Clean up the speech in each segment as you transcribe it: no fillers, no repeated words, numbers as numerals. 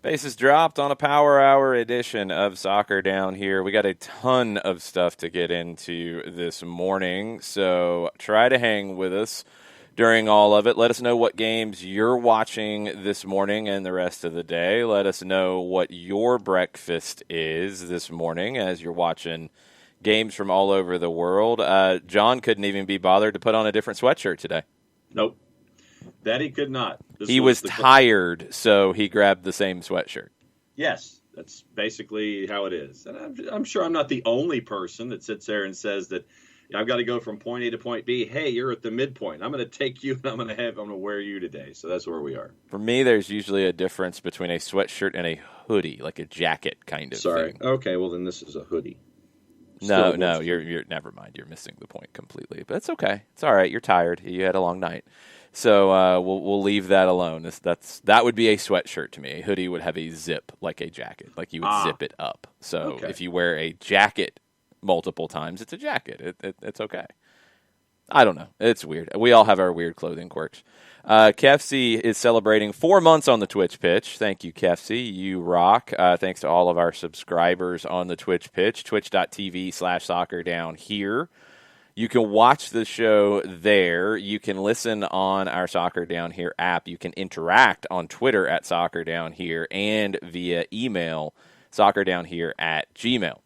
Bases dropped on a Power Hour edition of Soccer Down Here. We got a ton of stuff to get into this morning, so try to hang with us during all of it. Let us know what games you're watching this morning and the rest of the day. Let us know what your breakfast is this morning as you're watching games from all over the world. John couldn't even be bothered to put on a different sweatshirt today. Nope. That he could not. He was tired, so he grabbed the same sweatshirt. Yes, that's basically how it is. And I'm sure I'm not the only person that sits there and says that I've got to go from point A to point B. Hey, you're at the midpoint. I'm going to take you and I'm going to wear you today. So that's where we are. For me, there's usually a difference between a sweatshirt and a hoodie, like a jacket kind of thing. Okay, well then this is a hoodie. No, you're never mind. You're missing the point completely. But it's okay. It's all right. You're tired. You had a long night. So we'll leave that alone. That would be a sweatshirt to me. A hoodie would have a zip like a jacket, like you would zip it up. So if you wear a jacket multiple times, it's a jacket. It's okay. I don't know. It's weird. We all have our weird clothing quirks. KFC is celebrating 4 months on the Twitch pitch. Thank you, KFC. You rock. Thanks to all of our subscribers on the Twitch pitch, twitch.tv/soccerdownhere. You can watch the show there. You can listen on our Soccer Down Here app. You can interact on Twitter at Soccer Down Here and via email, soccerdownhere@gmail.com.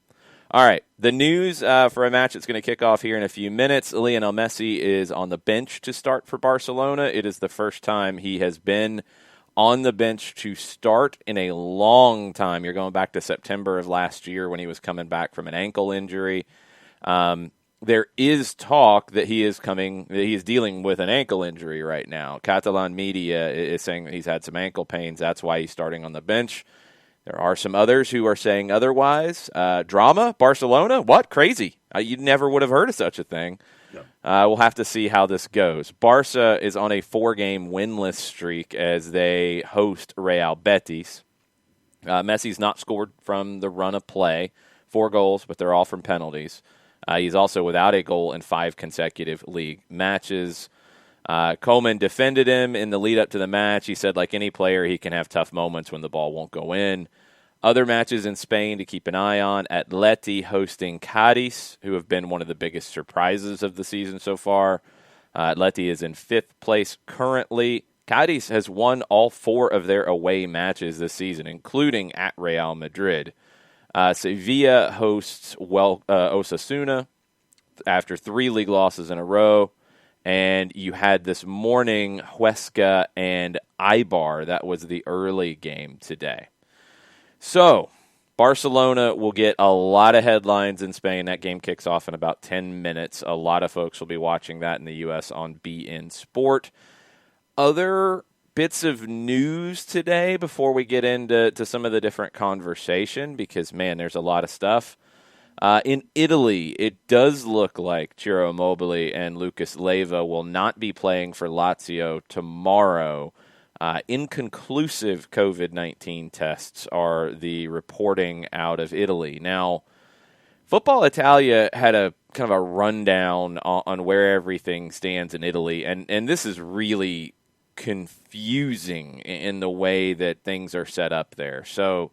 All right, the news for a match that's going to kick off here in a few minutes. Lionel Messi is on the bench to start for Barcelona. It is the first time he has been on the bench to start in a long time. You're going back to September of last year when he was coming back from an ankle injury. There is talk that he is dealing with an ankle injury right now. Catalan media is saying that he's had some ankle pains. That's why he's starting on the bench. There are some others who are saying otherwise. Drama? Barcelona? What? Crazy. You never would have heard of such a thing. No. We'll have to see how this goes. Barca is on a 4-game winless streak as they host Real Betis. Messi's not scored from the run of play. 4 goals, but they're all from penalties. He's also without a goal in 5 consecutive league matches. Koeman defended him in the lead-up to the match. He said, like any player, he can have tough moments when the ball won't go in. Other matches in Spain to keep an eye on. Atleti hosting Cádiz, who have been one of the biggest surprises of the season so far. Atleti is in 5th place currently. Cádiz has won all 4 of their away matches this season, including at Real Madrid. Sevilla hosts Osasuna after 3 league losses in a row. And you had this morning Huesca and Eibar. That was the early game today. So Barcelona will get a lot of headlines in Spain. That game kicks off in about 10 minutes. A lot of folks will be watching that in the U.S. on BN Sport. Other bits of news today before we get into some of the different conversation, because, man, there's a lot of stuff. In Italy, it does look like Ciro Immobile and Lucas Leiva will not be playing for Lazio tomorrow. Inconclusive COVID-19 tests are the reporting out of Italy. Now, Football Italia had a kind of a rundown on where everything stands in Italy, and this is really confusing in the way that things are set up there. So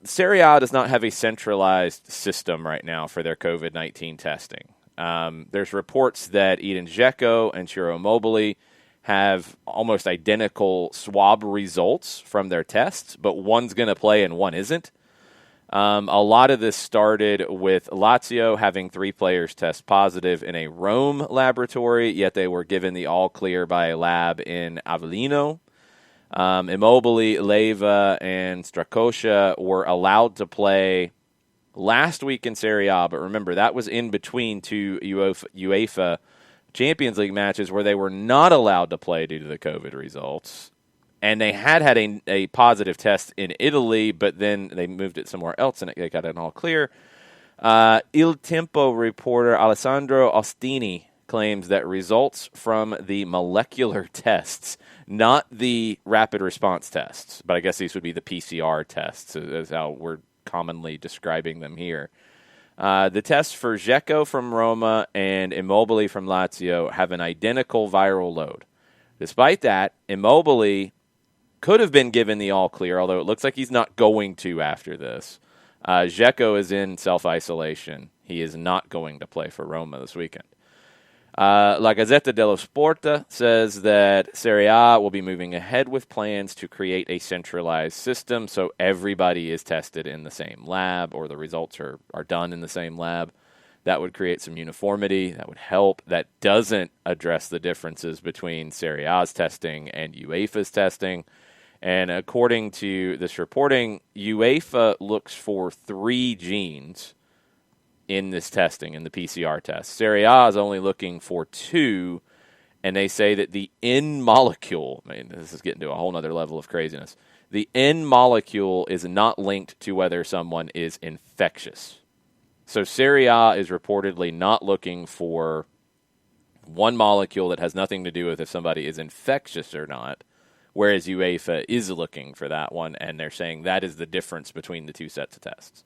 Serie A does not have a centralized system right now for their COVID-19 testing. There's reports that Edin Dzeko and Ciro Immobile have almost identical swab results from their tests, but one's going to play and one isn't. A lot of this started with Lazio having 3 players test positive in a Rome laboratory, yet they were given the all-clear by a lab in Avellino. Immobile, Leiva, and Strakosha were allowed to play last week in Serie A, but remember, that was in between 2 UEFA Champions League matches where they were not allowed to play due to the COVID results. And they had a positive test in Italy, but then they moved it somewhere else, and they got it all clear. Il Tempo reporter Alessandro Ostini claims that results from the molecular tests, not the rapid response tests, but I guess these would be the PCR tests, is how we're commonly describing them here. The tests for Dzeko from Roma and Immobile from Lazio have an identical viral load. Despite that, Immobile could have been given the all clear, although it looks like he's not going to after this. Dzeko is in self-isolation. He is not going to play for Roma this weekend. La Gazzetta dello Sport says that Serie A will be moving ahead with plans to create a centralized system so everybody is tested in the same lab, or the results are done in the same lab. That would create some uniformity. That would help. That doesn't address the differences between Serie A's testing and UEFA's testing. And according to this reporting, UEFA looks for 3 genes in this testing, in the PCR test. Serie A is only looking for 2, and they say that the N molecule, I mean, this is getting to a whole other level of craziness, the N molecule is not linked to whether someone is infectious. So Serie A is reportedly not looking for one molecule that has nothing to do with if somebody is infectious or not, whereas UEFA is looking for that one, and they're saying that is the difference between the 2 sets of tests.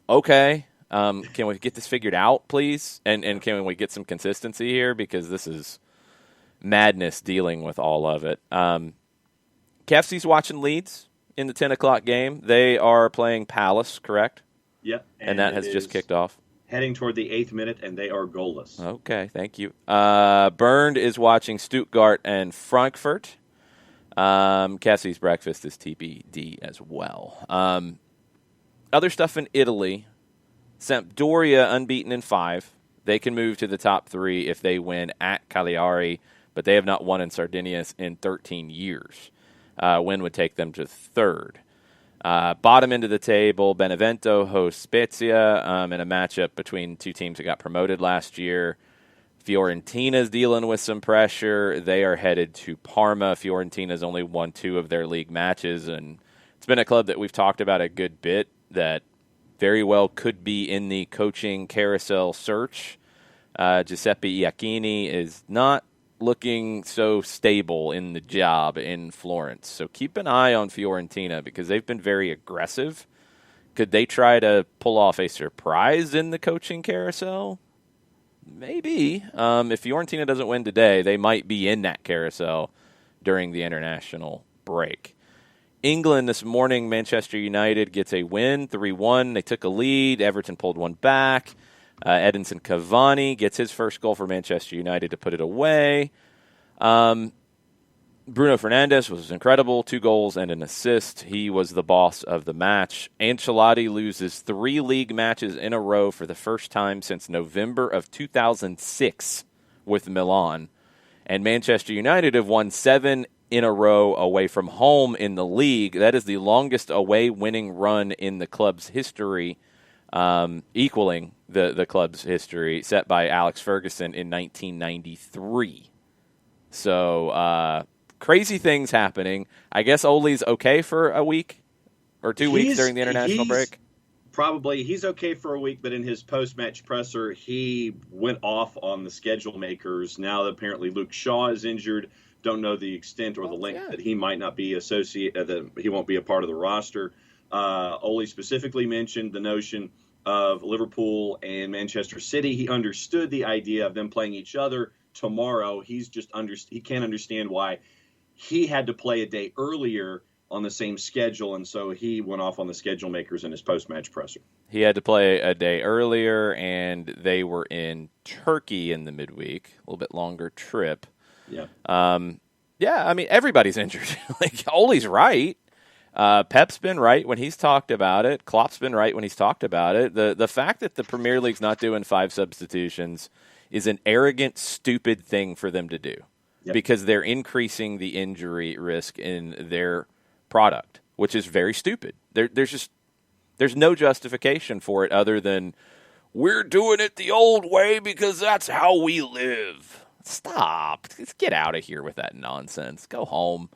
Okay. Can we get this figured out, please? And can we get some consistency here? Because this is madness dealing with all of it. KFC's watching Leeds in the 10 o'clock game. They are playing Palace, correct? Yep. And that has just kicked off. Heading toward the 8th minute, and they are goalless. Okay, thank you. Bernd is watching Stuttgart and Frankfurt. KFC's breakfast is TBD as well. Other stuff in Italy. Sampdoria unbeaten in 5. They can move to the top 3 if they win at Cagliari, but they have not won in Sardinia in 13 years. Win would take them to 3rd. Bottom end of the table, Benevento hosts Spezia in a matchup between 2 teams that got promoted last year. Fiorentina's dealing with some pressure. They are headed to Parma. Fiorentina's only won 2 of their league matches, and it's been a club that we've talked about a good bit that very well could be in the coaching carousel search. Giuseppe Iacchini is not looking so stable in the job in Florence. So keep an eye on Fiorentina because they've been very aggressive. Could they try to pull off a surprise in the coaching carousel? Maybe. If Fiorentina doesn't win today, they might be in that carousel during the international break. England this morning, Manchester United gets a win, 3-1. They took a lead. Everton pulled one back. Edinson Cavani gets his first goal for Manchester United to put it away. Bruno Fernandes was incredible, 2 goals and an assist. He was the boss of the match. Ancelotti loses 3 league matches in a row for the first time since November of 2006 with Milan. And Manchester United have won 7 in a row away from home in the league. That is the longest away winning run in the club's history, equaling the club's history set by Alex Ferguson in 1993. So crazy things happening. I guess Ole's okay for a week or 2 weeks during the international break. Probably. He's okay for a week, but in his post-match presser, he went off on the schedule makers. Now that apparently Luke Shaw is injured. Don't know the extent or the length that he might not be associated, that he won't be a part of the roster. Ole specifically mentioned the notion of Liverpool and Manchester City. He understood the idea of them playing each other tomorrow. He can't understand why he had to play a day earlier on the same schedule, and so he went off on the schedule makers in his post-match presser. He had to play a day earlier, and they were in Turkey in the midweek, a little bit longer trip. Yeah. I mean, everybody's injured. Like, Ole's right. Pep's been right when he's talked about it. Klopp's been right when he's talked about it. The fact that the Premier League's not doing 5 substitutions is an arrogant, stupid thing for them to do because they're increasing the injury risk in their product, which is very stupid. There's no justification for it other than we're doing it the old way because that's how we live. Stop. Just get out of here with that nonsense. Go home.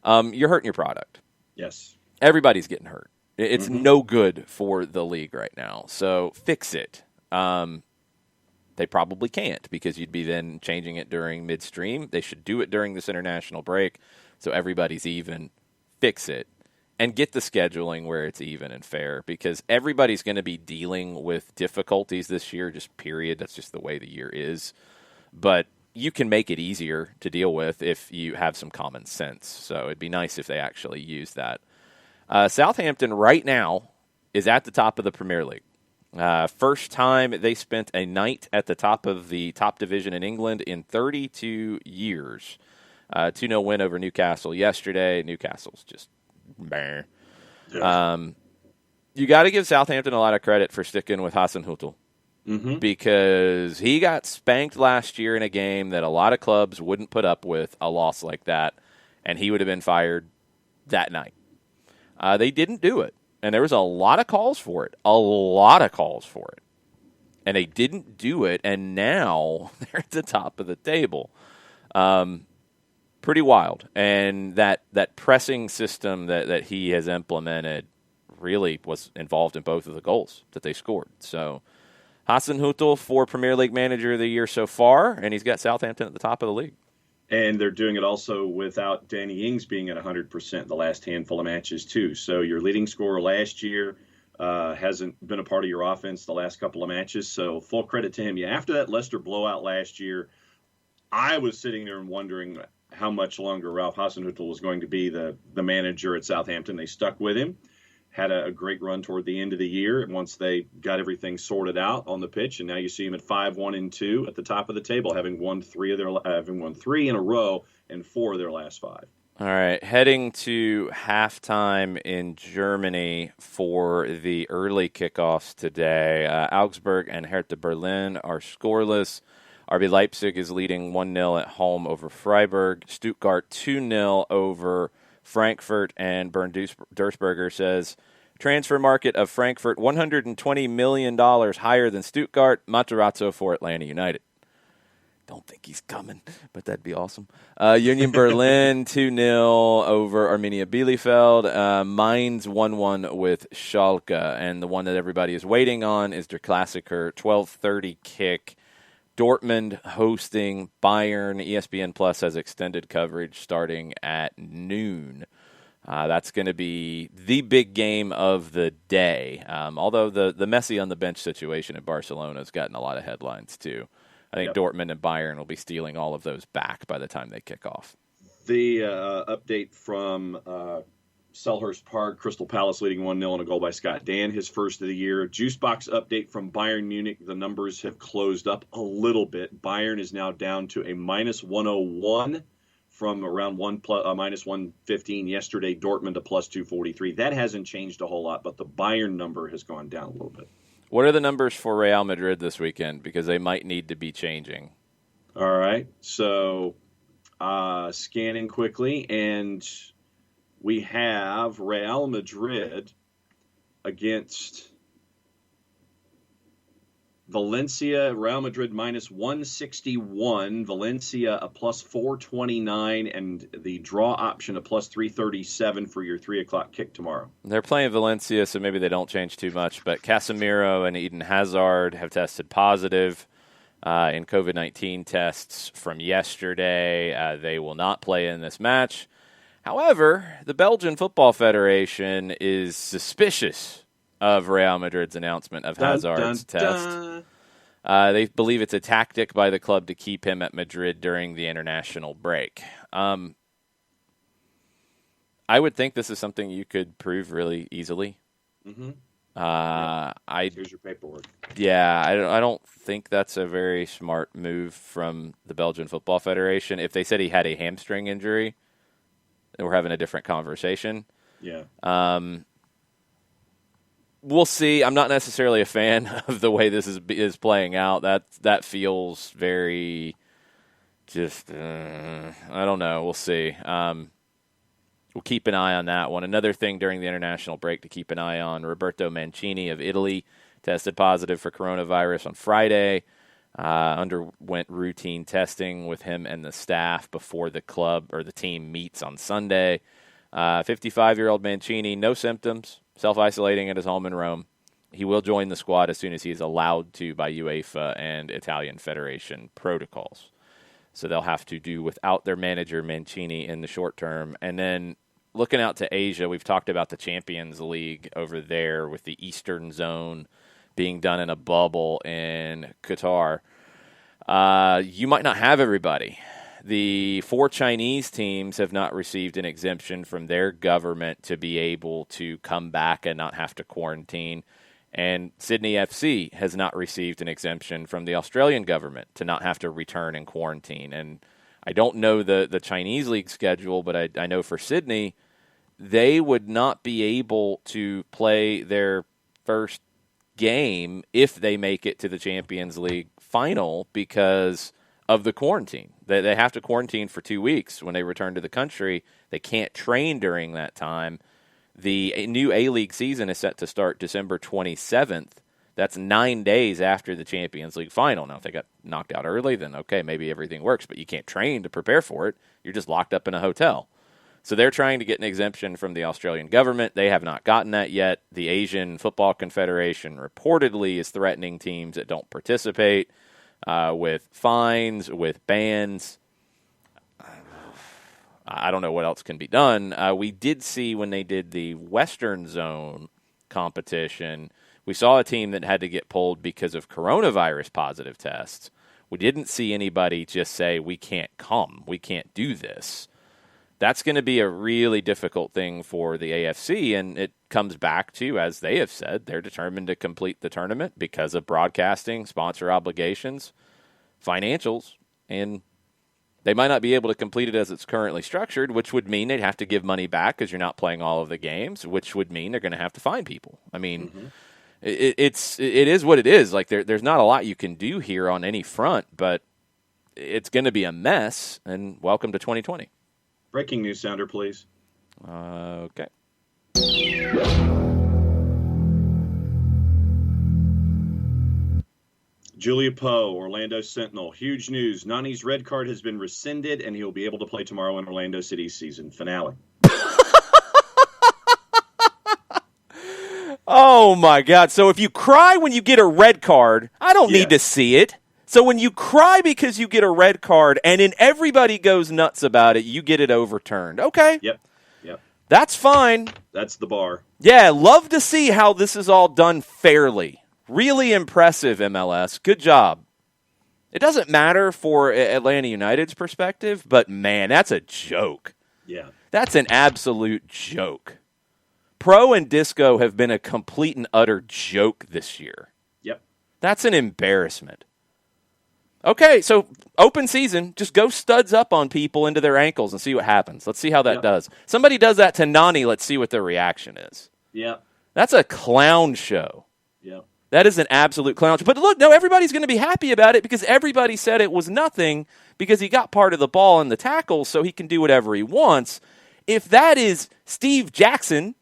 You're hurting your product. Yes. Everybody's getting hurt. It's no good for the league right now. So fix it. They probably can't because you'd be then changing it during midstream. They should do it during this international break so everybody's even. Fix it. And get the scheduling where it's even and fair because everybody's going to be dealing with difficulties this year, just period. That's just the way the year is. But you can make it easier to deal with if you have some common sense. So it'd be nice if they actually use that. Southampton right now is at the top of the Premier League. First time they spent a night at the top of the top division in England in 32 years. 2-0 win over Newcastle yesterday. Newcastle's just meh. Yeah. You got to give Southampton a lot of credit for sticking with Hasenhüttl. Mm-hmm. Because he got spanked last year in a game that a lot of clubs wouldn't put up with a loss like that, and he would have been fired that night. They didn't do it, and there was a lot of calls for it, and they didn't do it, and now they're at the top of the table. Pretty wild, and that pressing system that he has implemented really was involved in both of the goals that they scored. So Hasenhüttl for Premier League Manager of the Year so far, and he's got Southampton at the top of the league. And they're doing it also without Danny Ings being at 100% the last handful of matches, too. So your leading scorer last year hasn't been a part of your offense the last couple of matches. So full credit to him. Yeah, after that Leicester blowout last year, I was sitting there and wondering how much longer Ralph Hasenhüttl was going to be the manager at Southampton. They stuck with him. Had a great run toward the end of the year, and once they got everything sorted out on the pitch, and now you see him at 5-1-2 at the top of the table, having won three in a row and 4 of their last 5. All right, heading to halftime in Germany for the early kickoffs today. Augsburg and Hertha Berlin are scoreless. RB Leipzig is leading 1-0 at home over Freiburg. Stuttgart 2-0 over Frankfurt, and Bernd Dursberger says transfer market of Frankfurt $120 million higher than Stuttgart. Matarazzo for Atlanta United. Don't think he's coming, but that'd be awesome. Union Berlin 2-0 over Arminia Bielefeld. Mainz 1-1 with Schalke, and the one that everybody is waiting on is der Klassiker 12:30 kick. Dortmund hosting Bayern. ESPN Plus has extended coverage starting at noon. That's going to be the big game of the day. Although the Messi on the bench situation in Barcelona has gotten a lot of headlines too. I think Dortmund and Bayern will be stealing all of those back by the time they kick off. The update from Selhurst Park, Crystal Palace leading 1-0 on a goal by Scott Dan, his first of the year. Juicebox update from Bayern Munich. The numbers have closed up a little bit. Bayern is now down to a minus 101 from around minus 115 yesterday. Dortmund a plus 243. That hasn't changed a whole lot, but the Bayern number has gone down a little bit. What are the numbers for Real Madrid this weekend? Because they might need to be changing. All right. So scanning quickly, and we have Real Madrid against Valencia. Real Madrid minus 161. Valencia a plus 429, and the draw option a plus 337 for your 3 o'clock kick tomorrow. They're playing Valencia, so maybe they don't change too much. But Casemiro and Eden Hazard have tested positive in COVID-19 tests from yesterday. They will not play in this match. However, the Belgian Football Federation is suspicious of Real Madrid's announcement of Hazard's test. They believe it's a tactic by the club to keep him at Madrid during the international break. I would think this is something you could prove really easily. Mm-hmm. Here's your paperwork. Yeah, I don't think that's a very smart move from the Belgian Football Federation. If they said he had a hamstring injury, we're having a different conversation. Yeah. We'll see. I'm not necessarily a fan of the way this is playing out. That feels very just I don't know. We'll see. We'll keep an eye on that one. Another thing during the international break to keep an eye on, Roberto Mancini of Italy tested positive for coronavirus on Friday. Underwent routine testing with him and the staff before the club or the team meets on Sunday. 55-year-old Mancini, no symptoms, self-isolating at his home in Rome. He will join the squad as soon as he is allowed to by UEFA and Italian Federation protocols. So they'll have to do without their manager, Mancini, in the short term. And then looking out to Asia, we've talked about the Champions League over there with the Eastern Zone being done in a bubble in Qatar. You might not have everybody. The 4 Chinese teams have not received an exemption from their government to be able to come back and not have to quarantine. And Sydney FC has not received an exemption from the Australian government to not have to return and quarantine. And I don't know the Chinese league schedule, but I know for Sydney, they would not be able to play their first game if they make it to the Champions League final because of the quarantine. They have to quarantine for 2 weeks when they return to the country. They can't train during that time. The new A-League season is set to start December 27th. That's 9 days after the Champions League final. Now, if they got knocked out early, then okay, maybe everything works, but you can't train to prepare for it. You're just locked up in a hotel. So they're trying to get an exemption from the Australian government. They have not gotten that yet. The Asian Football Confederation reportedly is threatening teams that don't participate with fines, with bans. I don't know what else can be done. We did see when they did the Western Zone competition, we saw a team that had to get pulled because of coronavirus positive tests. We didn't see anybody just say, we can't come, we can't do this. That's going to be a really difficult thing for the AFC, and it comes back to, as they have said, they're determined to complete the tournament because of broadcasting, sponsor obligations, financials, and they might not be able to complete it as it's currently structured, which would mean they'd have to give money back because you're not playing all of the games, which would mean they're going to have to fine people. I mean, it is what it is. Like there's not a lot you can do here on any front, but it's going to be a mess, and welcome to 2020. Breaking news sounder, please. Okay. Julia Poe, Orlando Sentinel. Huge news. Nani's red card has been rescinded, and he'll be able to play tomorrow in Orlando City's season finale. Oh, my God. So if you cry when you get a red card, I don't need to see it. So when you cry because you get a red card and then everybody goes nuts about it, you get it overturned. Okay. Yep. That's fine. That's the bar. Yeah, love to see how this is all done fairly. Really impressive, MLS. Good job. It doesn't matter for Atlanta United's perspective, but man, that's a joke. Yeah. That's an absolute joke. Pro and Disco have been a complete and utter joke this year. Yep. That's an embarrassment. Okay, so open season, just go studs up on people into their ankles and see what happens. Let's see how that does. Somebody does that to Nani, let's see what their reaction is. Yeah. That's a clown show. Yeah. That is an absolute clown show. But look, no, everybody's going to be happy about it because everybody said it was nothing because he got part of the ball in the tackle so he can do whatever he wants. If that is Steve Jackson,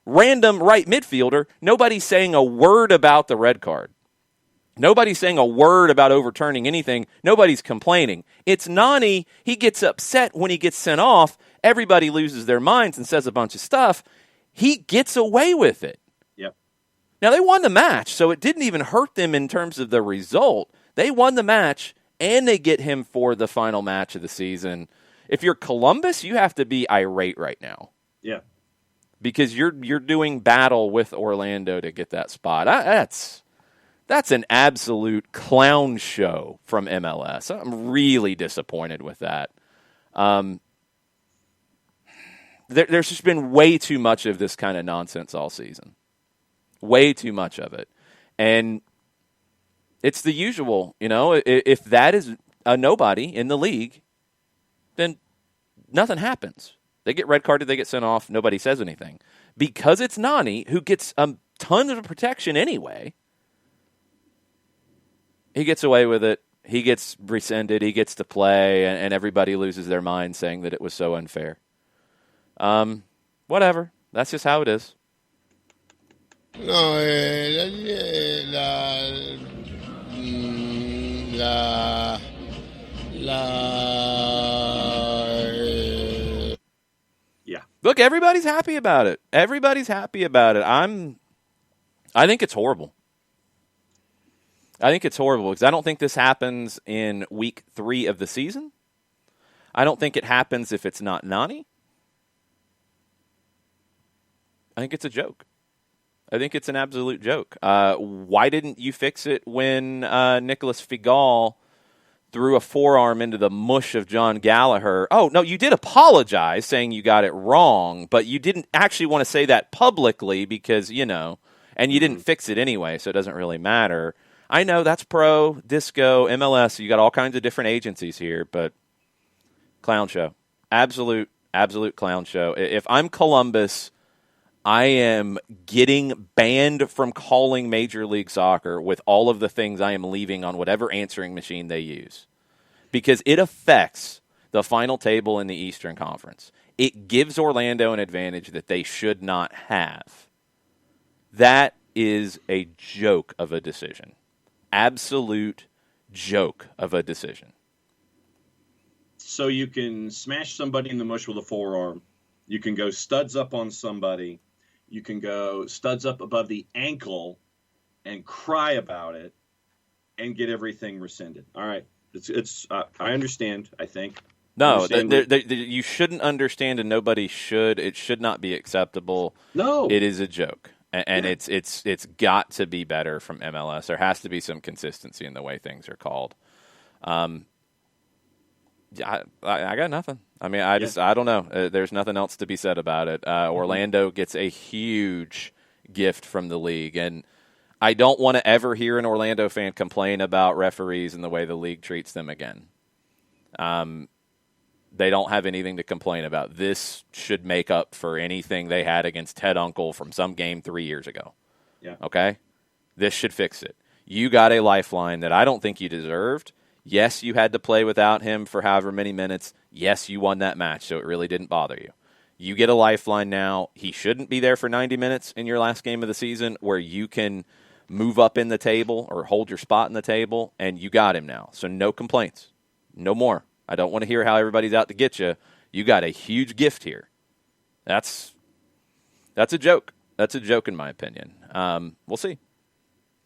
random right midfielder, nobody's saying a word about the red card. Nobody's saying a word about overturning anything. Nobody's complaining. It's Nani. He gets upset when he gets sent off. Everybody loses their minds and says a bunch of stuff. He gets away with it. Yep. Now, they won the match, so it didn't even hurt them in terms of the result. They won the match, and they get him for the final match of the season. If you're Columbus, you have to be irate right now. Yeah. Because you're doing battle with Orlando to get that spot. That's an absolute clown show from MLS. I'm really disappointed with that. There's just been way too much of this kind of nonsense all season. Way too much of it. And it's the usual, if that is a nobody in the league, then nothing happens. They get red carded, they get sent off, nobody says anything. Because it's Nani, who gets a ton of protection anyway, he gets away with it. He gets rescinded. He gets to play, and everybody loses their mind saying that it was so unfair. Whatever. That's just how it is. No, Yeah. Look, everybody's happy about it. Everybody's happy about it. I think it's horrible. I think it's horrible because I don't think this happens in week 3 of the season. I don't think it happens if it's not Nani. I think it's a joke. I think it's an absolute joke. Why didn't you fix it when Nicolas Figal threw a forearm into the mush of John Gallagher. Oh, no, you did apologize saying you got it wrong, but you didn't actually want to say that publicly because, and you didn't fix it anyway, so it doesn't really matter. I know that's pro, disco, MLS. You got all kinds of different agencies here, but clown show. Absolute clown show. If I'm Columbus, I am getting banned from calling Major League Soccer with all of the things I am leaving on whatever answering machine they use. Because it affects the final table in the Eastern Conference. It gives Orlando an advantage that they should not have. That is a joke of a decision. Absolute joke of a decision. So you can smash somebody in the mush with a forearm. You can go studs up on somebody. You can go studs up above the ankle and cry about it and get everything rescinded. All right. I understand, I think. No, you shouldn't understand, and nobody should. It should not be acceptable. No. It is a joke. And it's got to be better from MLS. There has to be some consistency in the way things are called. I got nothing. I mean, I don't know. There's nothing else to be said about it. Orlando gets a huge gift from the league, and I don't want to ever hear an Orlando fan complain about referees and the way the league treats them again. They don't have anything to complain about. This should make up for anything they had against Ted Uncle from some game 3 years ago. Yeah. Okay? This should fix it. You got a lifeline that I don't think you deserved. Yes, you had to play without him for however many minutes. Yes, you won that match, so it really didn't bother you. You get a lifeline now. He shouldn't be there for 90 minutes in your last game of the season where you can move up in the table or hold your spot in the table, and you got him now. So no complaints. No more. I don't want to hear how everybody's out to get you. You got a huge gift here. That's a joke. That's a joke in my opinion. We'll see.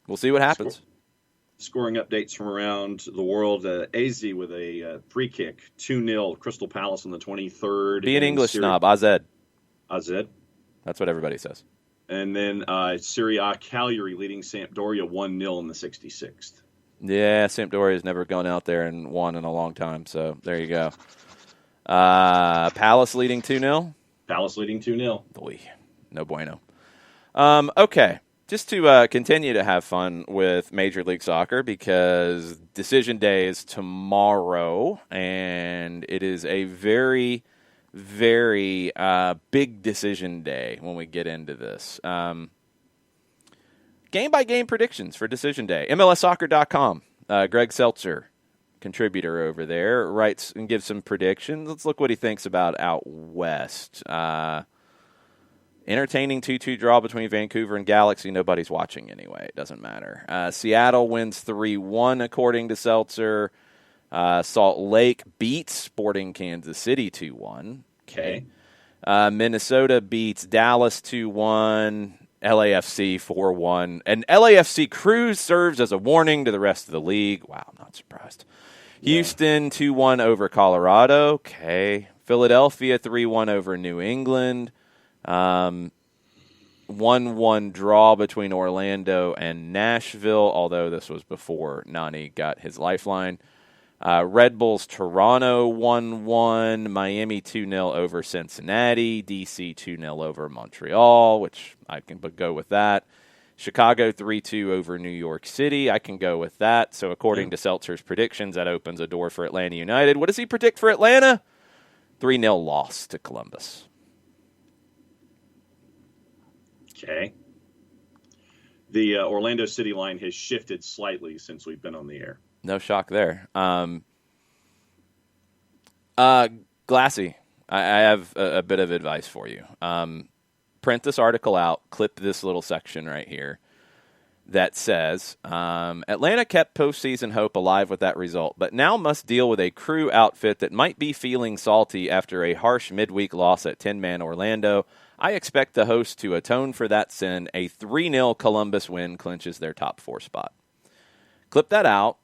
We'll see what happens. Scoring updates from around the world. AZ with a free kick, 2-0, Crystal Palace on the 23rd. Be an English snob, AZ. AZ. That's what everybody says. And then Serie A Cagliari leading Sampdoria 1-0 in the 66th. Yeah, Sampdoria's never gone out there and won in a long time, so there you go. Palace leading 2-0? Palace leading 2-0. Boy, no bueno. Okay, just to continue to have fun with Major League Soccer because Decision Day is tomorrow, and it is a very, very big decision day when we get into this. Game-by-game predictions for Decision Day. MLSsoccer.com. Greg Seltzer, contributor over there, writes and gives some predictions. Let's look what he thinks about out west. Entertaining 2-2 draw between Vancouver and Galaxy. Nobody's watching anyway. It doesn't matter. Seattle wins 3-1 according to Seltzer. Salt Lake beats Sporting Kansas City 2-1. Okay. Minnesota beats Dallas 2-1. LAFC 4-1. And LAFC cruise serves as a warning to the rest of the league. Wow, I'm not surprised. Yeah. Houston 2-1 over Colorado. Okay. Philadelphia 3-1 over New England. 1-1 draw between Orlando and Nashville, although this was before Nani got his lifeline. Red Bulls Toronto 1-1, Miami 2-0 over Cincinnati, DC 2-0 over Montreal, which I can go with that. Chicago 3-2 over New York City, I can go with that. So according to Seltzer's predictions, that opens a door for Atlanta United. What does he predict for Atlanta? 3-0 loss to Columbus. Okay. The Orlando City line has shifted slightly since we've been on the air. No shock there. Glassy, I have a bit of advice for you. Print this article out, clip this little section right here that says, Atlanta kept postseason hope alive with that result, but now must deal with a crew outfit that might be feeling salty after a harsh midweek loss at 10-man Orlando. I expect the host to atone for that sin. A 3-0 Columbus win clinches their top 4 spot. Clip that out.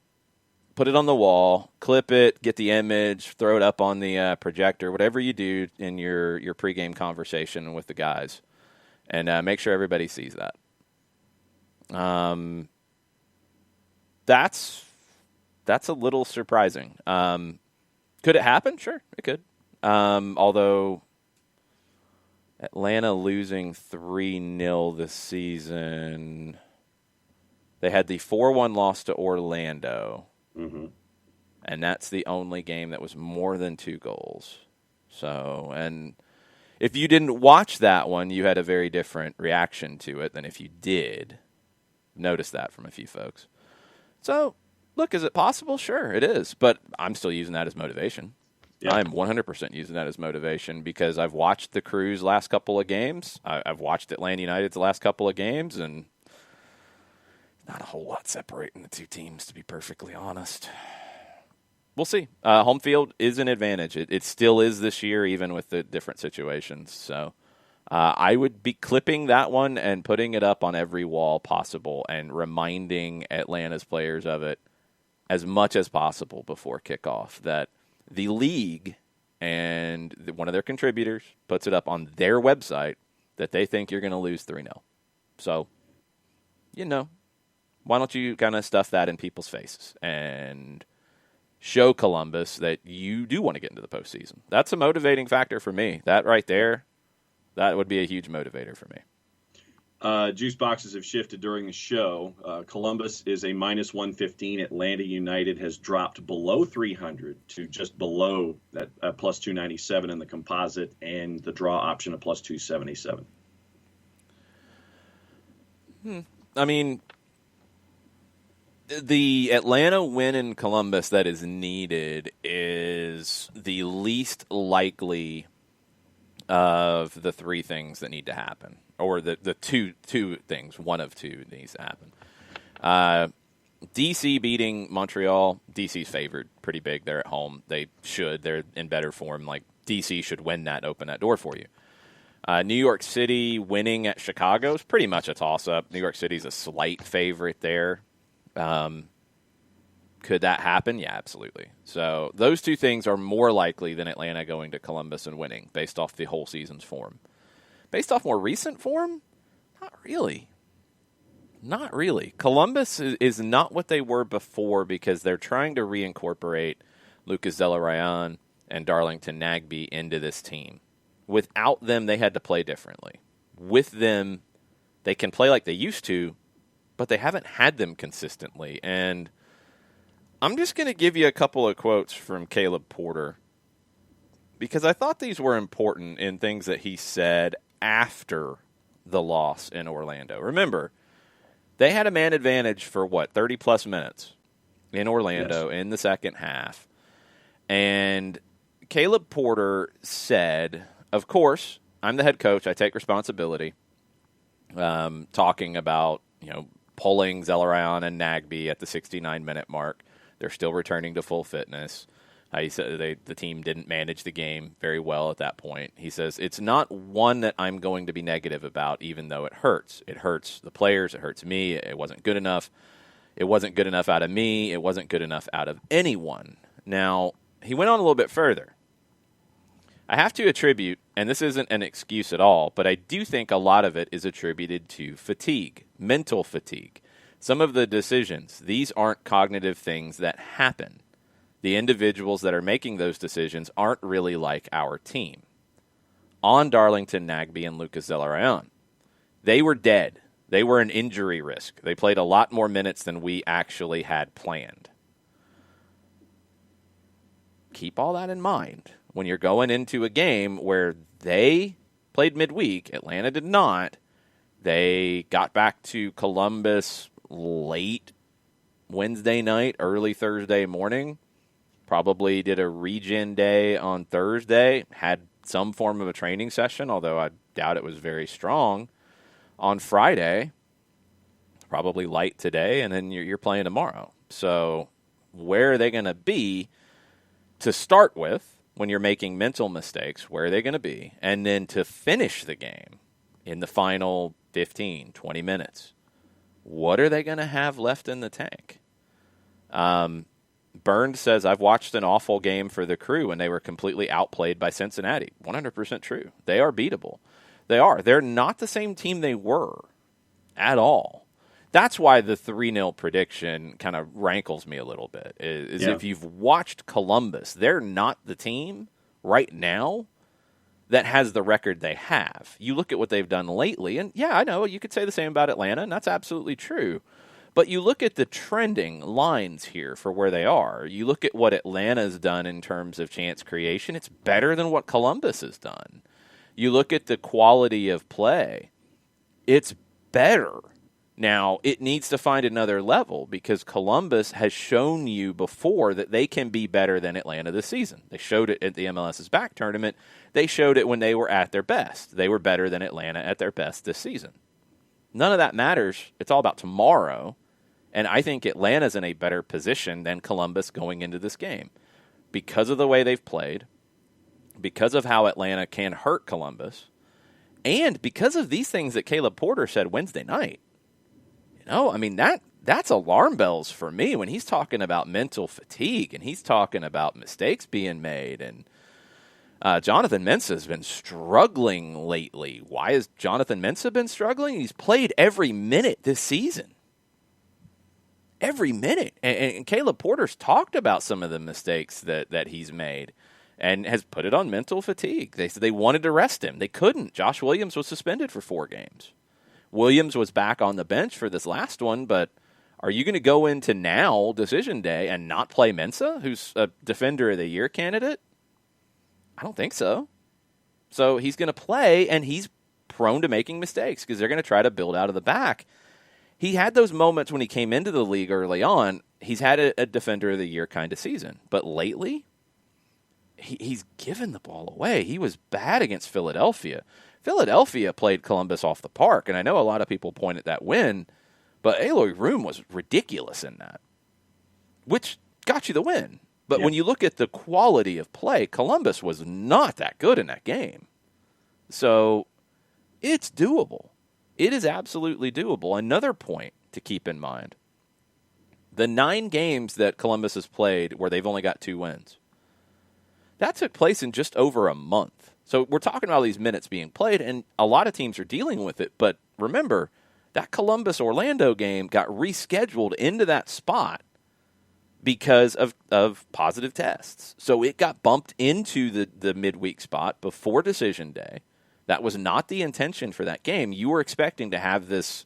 Put it on the wall, clip it, get the image, throw it up on the projector, whatever you do in your pregame conversation with the guys, and make sure everybody sees that. That's that's a little surprising. Could it happen? Sure, it could. Although Atlanta losing 3-0 this season, they had the 4-1 loss to Orlando, and that's the only game that was more than 2 goals. So, and if you didn't watch that one, you had a very different reaction to it than if you did. Notice that from a few folks. So, look, is it possible? Sure, it is. But I'm still using that as motivation. Yeah. I'm 100% using that as motivation because I've watched the Crew's last couple of games. I've watched Atlanta United's last couple of games, and not a whole lot separating the two teams, to be perfectly honest. We'll see. Home field is an advantage. It still is this year, even with the different situations. So I would be clipping that one and putting it up on every wall possible and reminding Atlanta's players of it as much as possible before kickoff, that the league and one of their contributors puts it up on their website that they think you're going to lose 3-0. So, why don't you kind of stuff that in people's faces and show Columbus that you do want to get into the postseason? That's a motivating factor for me. That right there, that would be a huge motivator for me. Juice boxes have shifted during the show. Columbus is a minus 115. Atlanta United has dropped below 300 to just below that plus 297 in the composite, and the draw option of plus 277. I mean, the Atlanta win in Columbus that is needed is the least likely of the 3 things that need to happen. Or the two things, one of 2 needs to happen. DC beating Montreal. DC's favored pretty big. They're at home. They should. They're in better form. Like, DC should win that, open that door for you. New York City winning at Chicago is pretty much a toss-up. New York City's a slight favorite there. Could that happen? Yeah, absolutely. So those 2 things are more likely than Atlanta going to Columbus and winning based off the whole season's form. Based off more recent form, not really. Not really. Columbus is not what they were before because they're trying to reincorporate Lucas Zelarayan and Darlington Nagbe into this team. Without them, they had to play differently. With them, they can play like they used to, but they haven't had them consistently. And I'm just going to give you a couple of quotes from Caleb Porter because I thought these were important in things that he said after the loss in Orlando. Remember, they had a man advantage for, 30-plus minutes in Orlando in the second half. And Caleb Porter said, of course, I'm the head coach. I take responsibility. Talking about, pulling Zelarayan and Nagbe at the 69-minute mark. They're still returning to full fitness. He said the team didn't manage the game very well at that point. He says, it's not one that I'm going to be negative about, even though it hurts. It hurts the players. It hurts me. It wasn't good enough. It wasn't good enough out of me. It wasn't good enough out of anyone. Now, he went on a little bit further. I have to attribute, and this isn't an excuse at all, but I do think a lot of it is attributed to fatigue, mental fatigue. Some of the decisions, these aren't cognitive things that happen. The individuals that are making those decisions aren't really like our team. On Darlington Nagbe and Lucas Zelarayan, they were dead. They were an injury risk. They played a lot more minutes than we actually had planned. Keep all that in mind when you're going into a game where they played midweek. Atlanta did not. They got back to Columbus late Wednesday night, early Thursday morning. Probably did a regen day on Thursday, had some form of a training session, although I doubt it was very strong. On Friday, probably light today, and then you're playing tomorrow. So where are they going to be to start with when you're making mental mistakes? Where are they going to be? And then to finish the game in the final 15, 20 minutes, what are they going to have left in the tank? Burns says, I've watched an awful game for the Crew, and they were completely outplayed by Cincinnati. 100% true. They are beatable. They are. They're not the same team they were at all. That's why the 3-0 prediction kind of rankles me a little bit. If you've watched Columbus, they're not the team right now that has the record they have. You look at what they've done lately, and yeah, I know you could say the same about Atlanta, and that's absolutely true. But you look at the trending lines here for where they are. You look at what Atlanta's done in terms of chance creation. It's better than what Columbus has done. You look at the quality of play. It's better. Now, it needs to find another level because Columbus has shown you before that they can be better than Atlanta this season. They showed it at the MLS's back tournament. They showed it when they were at their best. They were better than Atlanta at their best this season. None of that matters. It's all about tomorrow. And I think Atlanta's in a better position than Columbus going into this game because of the way they've played, because of how Atlanta can hurt Columbus, and because of these things that Caleb Porter said Wednesday night. I mean, that's alarm bells for me when he's talking about mental fatigue and he's talking about mistakes being made. And Jonathan Mensah has been struggling lately. Why has Jonathan Mensah been struggling? He's played every minute this season. Every minute. And Caleb Porter's talked about some of the mistakes that he's made and has put it on mental fatigue. They said they wanted to rest him. They couldn't. Josh Williams was suspended for 4 games. Williams was back on the bench for this last one, but are you going to go into now, Decision Day, and not play Mensah, who's a Defender of the Year candidate? I don't think so. So he's going to play, and he's prone to making mistakes because they're going to try to build out of the back. He had those moments when he came into the league early on. He's had a Defender of the Year kind of season. But lately, he's given the ball away. He was bad against Philadelphia. Philadelphia played Columbus off the park, and I know a lot of people point at that win, but Aloy Room was ridiculous in that, which got you the win. But when you look at the quality of play, Columbus was not that good in that game. So it's doable. It is absolutely doable. Another point to keep in mind, the 9 games that Columbus has played where they've only got 2 wins, that took place in just over a month. So we're talking about these minutes being played, and a lot of teams are dealing with it. But remember, that Columbus-Orlando game got rescheduled into that spot because of positive tests. So it got bumped into the midweek spot before Decision Day. That was not the intention for that game. You were expecting to have this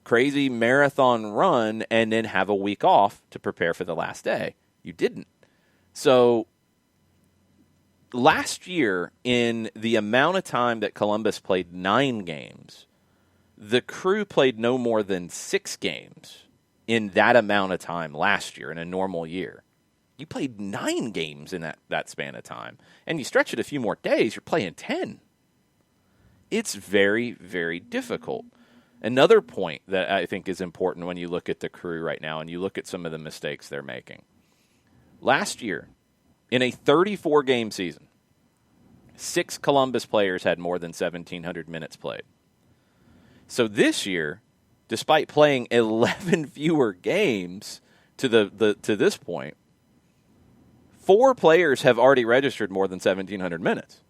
crazy marathon run and then have a week off to prepare for the last day. You didn't. So last year, in the amount of time that Columbus played 9 games, the Crew played no more than 6 games in that amount of time last year in a normal year. You played 9 games in that span of time. And you stretch it a few more days, you're playing 10. It's very, very difficult. Another point that I think is important when you look at the Crew right now and you look at some of the mistakes they're making. Last year, in a 34-game season, 6 Columbus players had more than 1,700 minutes played. So this year, despite playing 11 fewer games to this point, 4 players have already registered more than 1,700 minutes.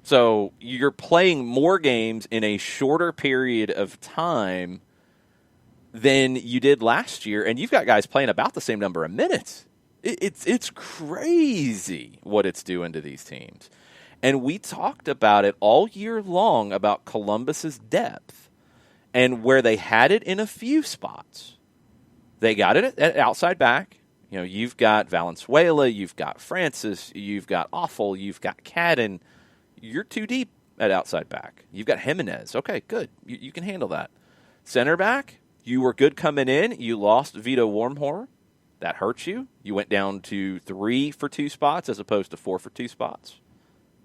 So you're playing more games in a shorter period of time than you did last year, and you've got guys playing about the same number of minutes. It's crazy what it's doing to these teams. And we talked about it all year long about Columbus's depth and where they had it in a few spots. They got it at outside back. You know, you've got Valenzuela, you've got Francis, you've got Offal, you've got Cadden. You're too deep at outside back. You've got Jimenez. Okay, good. You can handle that. Center back, you were good coming in. You lost Vito Wormhor. That hurts you. You went down to 3 for 2 spots as opposed to 4 for 2 spots.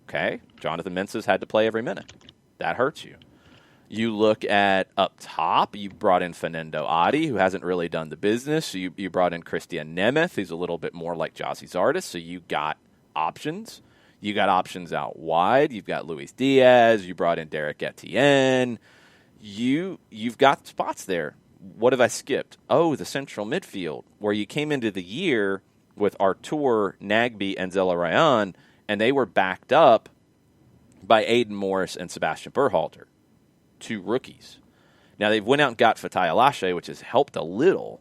Okay, Jonathan Mensah's had to play every minute. That hurts you. You look at up top, you brought in Fernando Adi, who hasn't really done the business. You brought in Christian Nemeth, who's a little bit more like Jossie Zardes, so you got options. You got options out wide. You've got Luis Diaz. You brought in Derek Etienne. You've got spots there. What have I skipped? Oh, the central midfield, where you came into the year with Artur, Nagbe, and Zelarayan, and they were backed up by Aiden Morris and Sebastian Berhalter, 2 rookies. Now, they've went out and got Fatai Alashe, which has helped a little,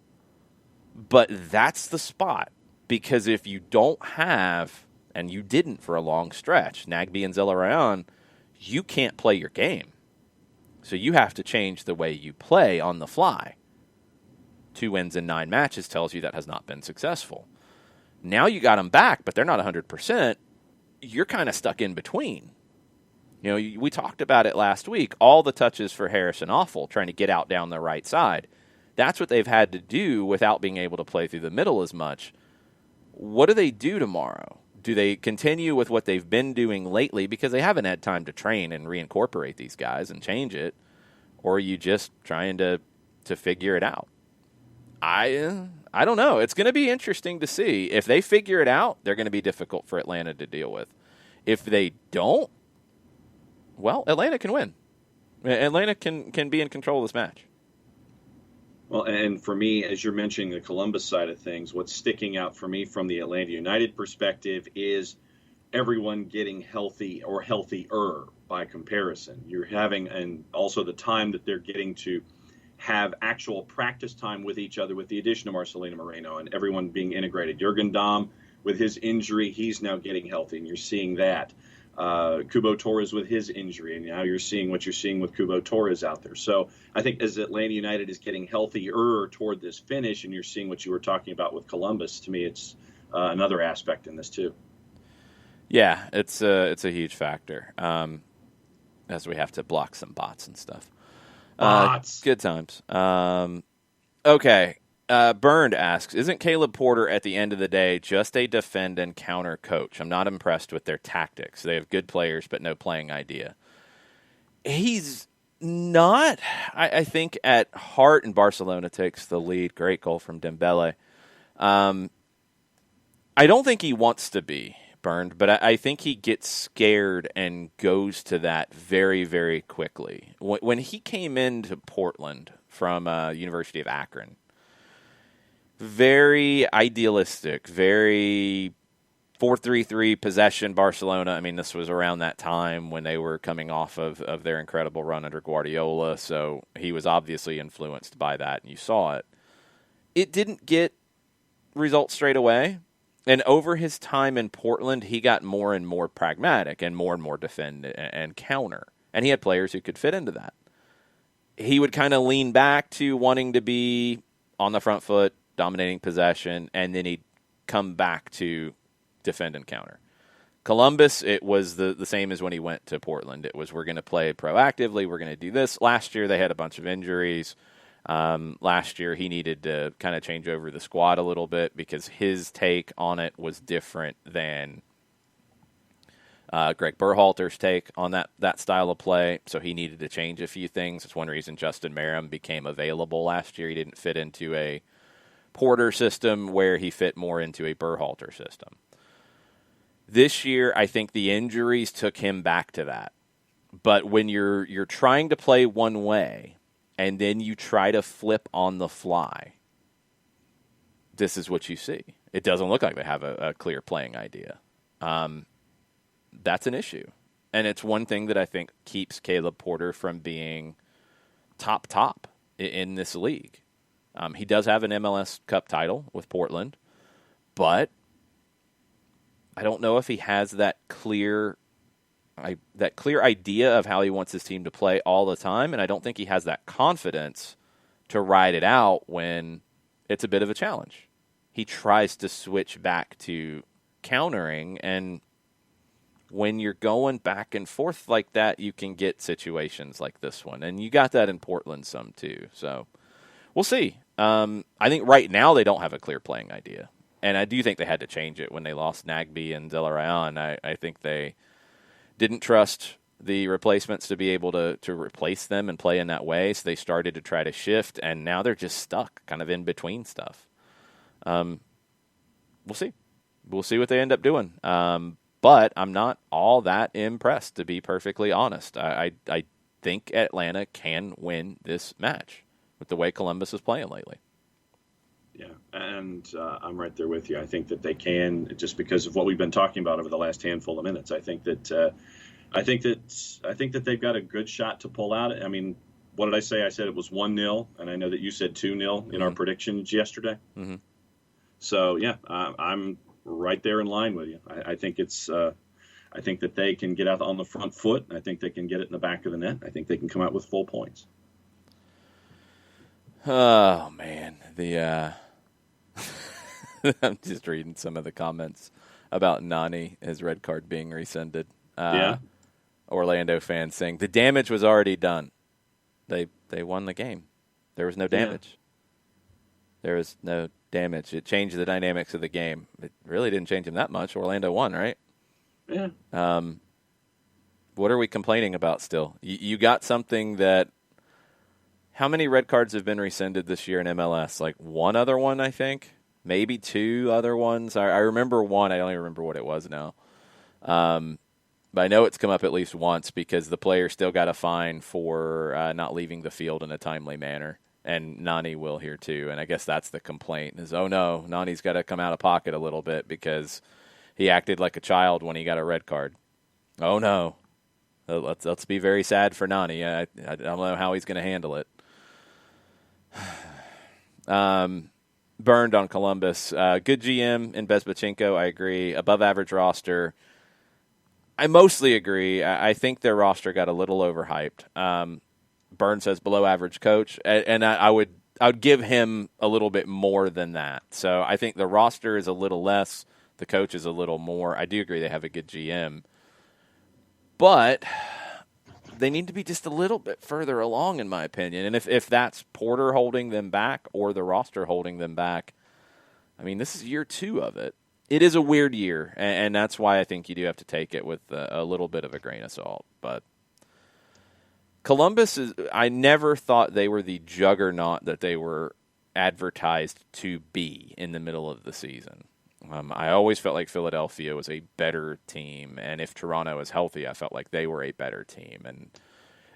but that's the spot. Because if you don't have, and you didn't for a long stretch, Nagbe and Zelarayán, you can't play your game. So you have to change the way you play on the fly. 2 wins in 9 matches tells you that has not been successful. Now you got them back, but they're not 100%. You're kind of stuck in between. You know, we talked about it last week. All the touches for Harrison Awful, trying to get out down the right side. That's what they've had to do without being able to play through the middle as much. What do they do tomorrow? Do they continue with what they've been doing lately because they haven't had time to train and reincorporate these guys and change it? Or are you just trying to figure it out? I don't know. It's going to be interesting to see. If they figure it out, they're going to be difficult for Atlanta to deal with. If they don't, well, Atlanta can win. Atlanta can be in control of this match. Well, and for me, as you're mentioning the Columbus side of things, what's sticking out for me from the Atlanta United perspective is everyone getting healthy or healthier by comparison. You're having, and also the time that they're getting to have actual practice time with each other with the addition of Marcelino Moreno and everyone being integrated. Jurgen Damm, with his injury, he's now getting healthy, and you're seeing that. Kubo Torres with his injury, and now you're seeing what you're seeing with Kubo Torres out there. So I think as Atlanta United is getting healthier toward this finish, and you're seeing what you were talking about with Columbus, to me it's another aspect in this too. Yeah, it's a huge factor, as we have to block some bots and stuff. Bots. Good times. Okay. Burned asks, isn't Caleb Porter at the end of the day just a defend and counter coach? I'm not impressed with their tactics. They have good players, but no playing idea. He's not, I think, at heart, and Barcelona takes the lead. Great goal from Dembele. I don't think he wants to be Burned, but I think he gets scared and goes to that very, very quickly. When he came into Portland from University of Akron, very idealistic, very 4-3-3 possession Barcelona. I mean, this was around that time when they were coming off of their incredible run under Guardiola, so he was obviously influenced by that, and you saw it. It didn't get results straight away, and over his time in Portland, he got more and more pragmatic and more defend and counter, and he had players who could fit into that. He would kind of lean back to wanting to be on the front foot, dominating possession, and then he'd come back to defend and counter. Columbus, it was the same as when he went to Portland. It was, we're going to play proactively, we're going to do this. Last year, they had a bunch of injuries. Last year, he needed to kind of change over the squad a little bit because his take on it was different than Greg Berhalter's take on that style of play, so he needed to change a few things. That's one reason Justin Merrim became available last year. He didn't fit into a Porter system where he fit more into a Berhalter system. This year, I think the injuries took him back to that. But when you're trying to play one way and then you try to flip on the fly, this is what you see. It doesn't look like they have a clear playing idea. That's an issue. And it's one thing that I think keeps Caleb Porter from being top in this league. He does have an MLS Cup title with Portland, but I don't know if he has that clear idea of how he wants his team to play all the time, and I don't think he has that confidence to ride it out when it's a bit of a challenge. He tries to switch back to countering, and when you're going back and forth like that, you can get situations like this one, and you got that in Portland some too, so we'll see. I think right now they don't have a clear playing idea. And I do think they had to change it when they lost Nagbe and Zelarayán. I think they didn't trust the replacements to be able to replace them and play in that way. So they started to try to shift, and now they're just stuck kind of in between stuff. We'll see. We'll see what they end up doing. But I'm not all that impressed, to be perfectly honest. I think Atlanta can win this match with the way Columbus is playing lately. Yeah, and I'm right there with you. I think that they can, just because of what we've been talking about over the last handful of minutes. I think that they've got a good shot to pull out. I mean, what did I say? I said it was 1-0, and I know that you said 2-0 in our predictions yesterday. Mm-hmm. So yeah, I'm right there in line with you. I think it's. I think that they can get out on the front foot. I think they can get it in the back of the net. I think they can come out with full points. Oh man, I'm just reading some of the comments about Nani, his red card being rescinded. Yeah. Orlando fans saying the damage was already done. They won the game. There was no damage. Yeah. There was no damage. It changed the dynamics of the game. It really didn't change them that much. Orlando won, right? Yeah. What are we complaining about still? You got something that. How many red cards have been rescinded this year in MLS? Like one other one, I think. Maybe two other ones. I remember one. I don't even remember what it was now. But I know it's come up at least once because the player still got a fine for not leaving the field in a timely manner. And Nani will here too. And I guess that's the complaint is, oh no, Nani's got to come out of pocket a little bit because he acted like a child when he got a red card. Oh no. Let's be very sad for Nani. I don't know how he's going to handle it. Burned on Columbus. Good GM in Bezbachenko, I agree. Above average roster. I mostly agree. I think their roster got a little overhyped. Burn says below average coach, and I would give him a little bit more than that. So I think the roster is a little less, the coach is a little more. I do agree they have a good GM, but they need to be just a little bit further along, in my opinion. And if that's Porter holding them back or the roster holding them back, I mean, this is year 2 of it. It is a weird year, and that's why I think you do have to take it with a little bit of a grain of salt. But Columbus I never thought they were the juggernaut that they were advertised to be in the middle of the season. I always felt like Philadelphia was a better team, and if Toronto was healthy, I felt like they were a better team. And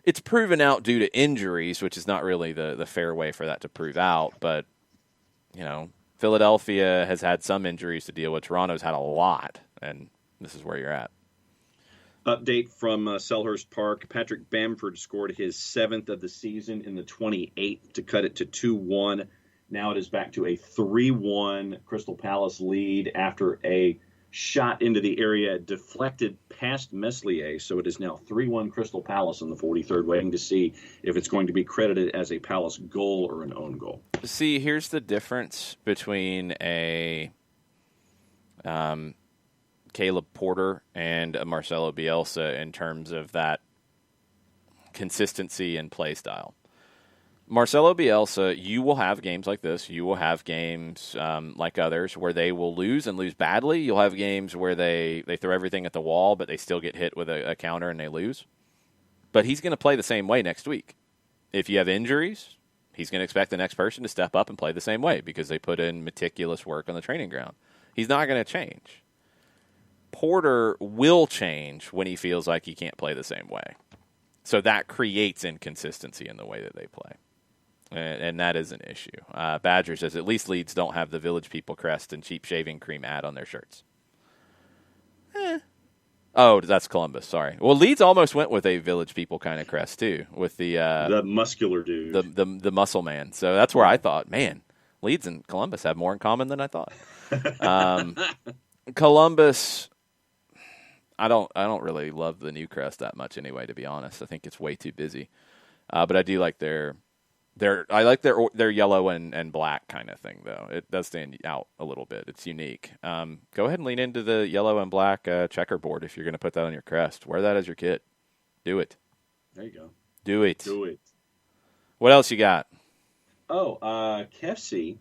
it's proven out due to injuries, which is not really the fair way for that to prove out. But, Philadelphia has had some injuries to deal with. Toronto's had a lot, and this is where you're at. Update from Selhurst Park. Patrick Bamford scored his 7th of the season in the 28th to cut it to 2-1. Now it is back to a 3-1 Crystal Palace lead after a shot into the area deflected past Meslier. So it is now 3-1 Crystal Palace in the 43rd, waiting to see if it's going to be credited as a Palace goal or an own goal. See, here's the difference between a Caleb Porter and a Marcelo Bielsa in terms of that consistency and play style. Marcelo Bielsa, you will have games like this. You will have games like others where they will lose and lose badly. You'll have games where they throw everything at the wall, but they still get hit with a counter and they lose. But he's going to play the same way next week. If you have injuries, he's going to expect the next person to step up and play the same way because they put in meticulous work on the training ground. He's not going to change. Porter will change when he feels like he can't play the same way. So that creates inconsistency in the way that they play. And that is an issue. Badger says at least Leeds don't have the Village People crest and cheap shaving cream ad on their shirts. Oh, that's Columbus. Sorry. Well, Leeds almost went with a Village People kind of crest too, with the muscular dude, the muscle man. So that's where I thought, man, Leeds and Columbus have more in common than I thought. Columbus, I don't really love the new crest that much anyway. To be honest, I think it's way too busy. But I do like their yellow and black kind of thing, though. It does stand out a little bit. It's unique. Go ahead and lean into the yellow and black checkerboard if you're going to put that on your crest. Wear that as your kit. Do it. There you go. Do it. Do it. What else you got? Oh, Kefsi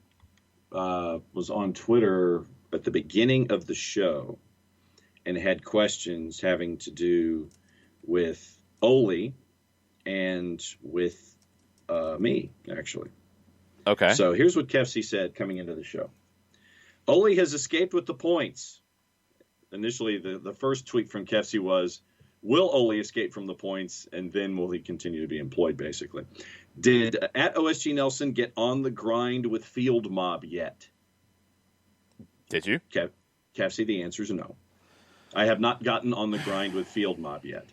was on Twitter at the beginning of the show and had questions having to do with Ole and with me, actually. Okay. So here's what Kefsi said coming into the show. Ole has escaped with the points. Initially, the first tweet from Kefsi was, will Ole escape from the points, and then will he continue to be employed, basically? Did at OSG Nelson get on the grind with Field Mob yet? Did you? Kefsi, the answer is no. I have not gotten on the grind with Field Mob yet.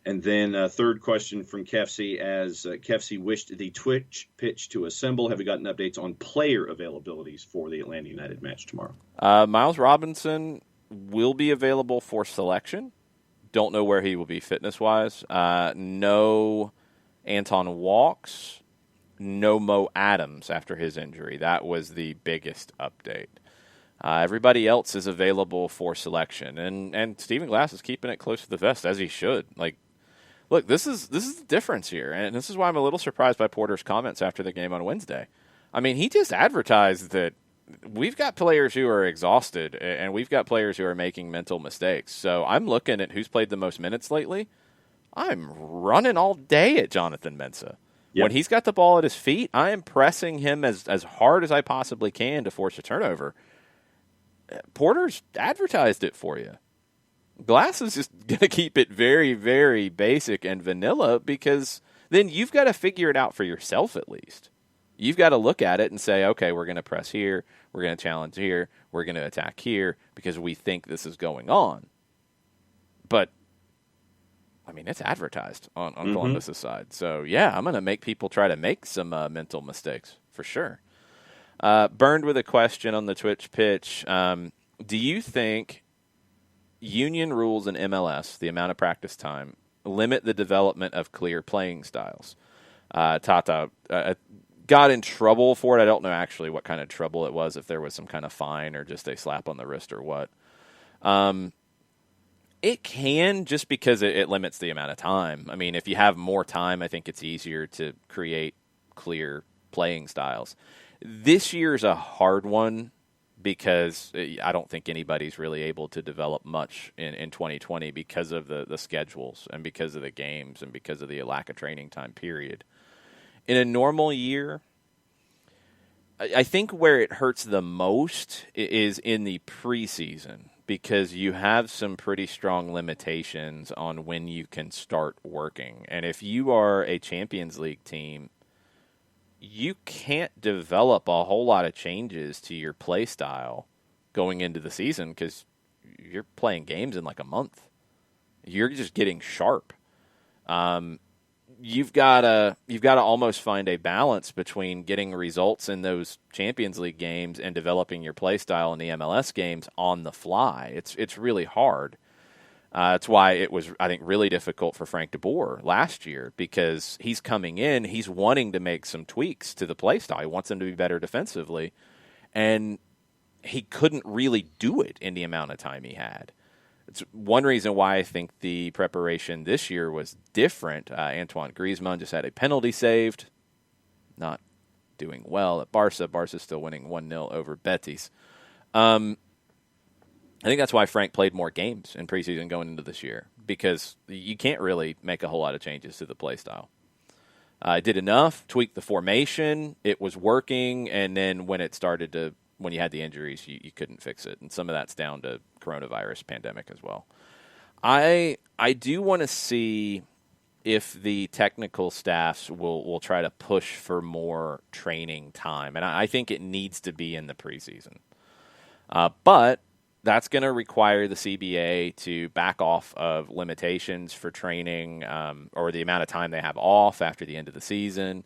And then third question from Kefsey, as Kefsey wished the Twitch pitch to assemble. Have we gotten updates on player availabilities for the Atlanta United match tomorrow? Miles Robinson will be available for selection. Don't know where he will be fitness-wise. No Anton Walks, no Mo Adams after his injury. That was the biggest update. Everybody else is available for selection, and Stephen Glass is keeping it close to the vest, as he should. Like, look, this is the difference here, and this is why I'm a little surprised by Porter's comments after the game on Wednesday. I mean, he just advertised that we've got players who are exhausted, and we've got players who are making mental mistakes. So I'm looking at who's played the most minutes lately. I'm running all day at Jonathan Mensah. Yep. When he's got the ball at his feet, I am pressing him as hard as I possibly can to force a turnover. Porter's advertised it for you. Glass is just going to keep it very, very basic and vanilla, because then you've got to figure it out for yourself at least. You've got to look at it and say, okay, we're going to press here, we're going to challenge here, we're going to attack here because we think this is going on. But, I mean, it's advertised on Columbus' side. So, yeah, I'm going to make people try to make some mental mistakes for sure. Burned with a question on the Twitch pitch. Do you think union rules in MLS, the amount of practice time, limit the development of clear playing styles? Tata got in trouble for it. I don't know actually what kind of trouble it was, if there was some kind of fine or just a slap on the wrist or what. It can, just because it limits the amount of time. I mean, if you have more time, I think it's easier to create clear playing styles. This year's a hard one because I don't think anybody's really able to develop much in 2020 because of the schedules and because of the games and because of the lack of training time, period. In a normal year, I think where it hurts the most is in the preseason, because you have some pretty strong limitations on when you can start working. And if you are a Champions League team, you can't develop a whole lot of changes to your play style going into the season because you're playing games in like a month. You're just getting sharp. You've got to almost find a balance between getting results in those Champions League games and developing your play style in the MLS games on the fly. It's really hard. That's why it was, I think, really difficult for Frank de Boer last year, because he's coming in, he's wanting to make some tweaks to the play style. He wants them to be better defensively, and he couldn't really do it in the amount of time he had. It's one reason why I think the preparation this year was different. Antoine Griezmann just had a penalty saved, not doing well at Barca. Barca's still winning 1-0 over Betis. I think that's why Frank played more games in preseason going into this year, because you can't really make a whole lot of changes to the play style. I did enough, tweaked the formation, it was working, and then when you had the injuries, you couldn't fix it. And some of that's down to coronavirus pandemic as well. I do want to see if the technical staffs will try to push for more training time. And I think it needs to be in the preseason. But that's going to require the CBA to back off of limitations for training, or the amount of time they have off after the end of the season,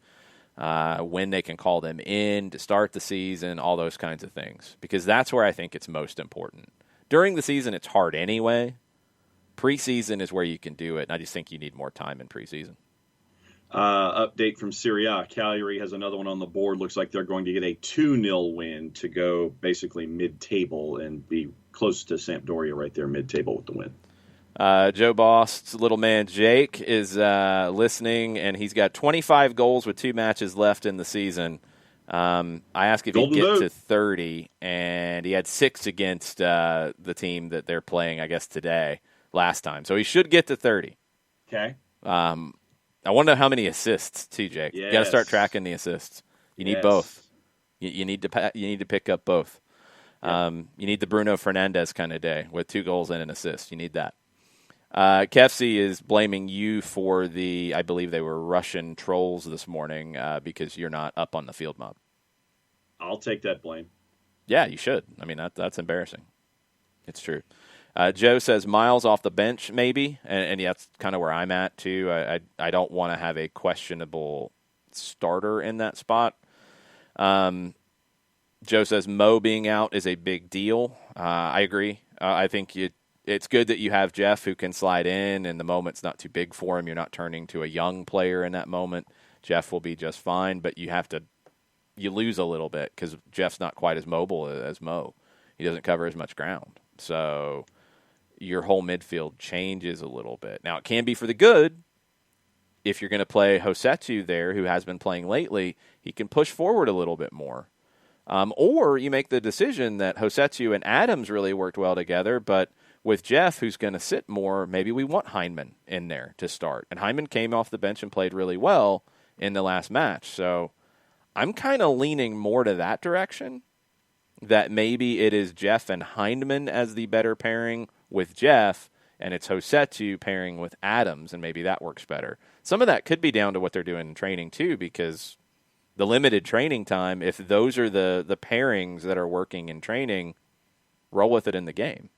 when they can call them in to start the season, all those kinds of things. Because that's where I think it's most important. During the season, it's hard anyway. Preseason is where you can do it, and I just think you need more time in preseason. Update from Serie A. Cagliari has another one on the board. Looks like they're going to get a 2-0 win to go basically mid-table and be close to Sampdoria right there mid-table with the win. Joe Boss's little man Jake is listening, and he's got 25 goals with 2 matches left in the season. I asked if he'd get to 30, and he had 6 against the team that they're playing, I guess, today, last time. So he should get to 30. Okay. I want to know how many assists, too, Jake. Yes. You got to start tracking the assists. You need both. You need to pick up both. Yep. You need the Bruno Fernandes kind of day with 2 goals and an assist. You need that. Kefsey is blaming you for I believe they were Russian trolls this morning because you're not up on the field mob. I'll take that blame. Yeah, you should. I mean, that's embarrassing. It's true. Joe says Miles off the bench, maybe, and yeah, that's kind of where I'm at too. I don't want to have a questionable starter in that spot. Joe says Mo being out is a big deal. I agree. I think it's good that you have Jeff who can slide in, and the moment's not too big for him. You're not turning to a young player in that moment. Jeff will be just fine, but you lose a little bit because Jeff's not quite as mobile as Mo. He doesn't cover as much ground. So your whole midfield changes a little bit. Now, it can be for the good. If you're going to play Hosetu there, who has been playing lately, he can push forward a little bit more. Or you make the decision that Hosetu and Adams really worked well together, but with Jeff, who's going to sit more, maybe we want Hyndman in there to start. And Hyndman came off the bench and played really well in the last match. So I'm kind of leaning more to that direction, that maybe it is Jeff and Hyndman as the better pairing with Jeff, and it's Hosetu pairing with Adams, and maybe that works better. Some of that could be down to what they're doing in training, too, because the limited training time, if those are the pairings that are working in training, roll with it in the game.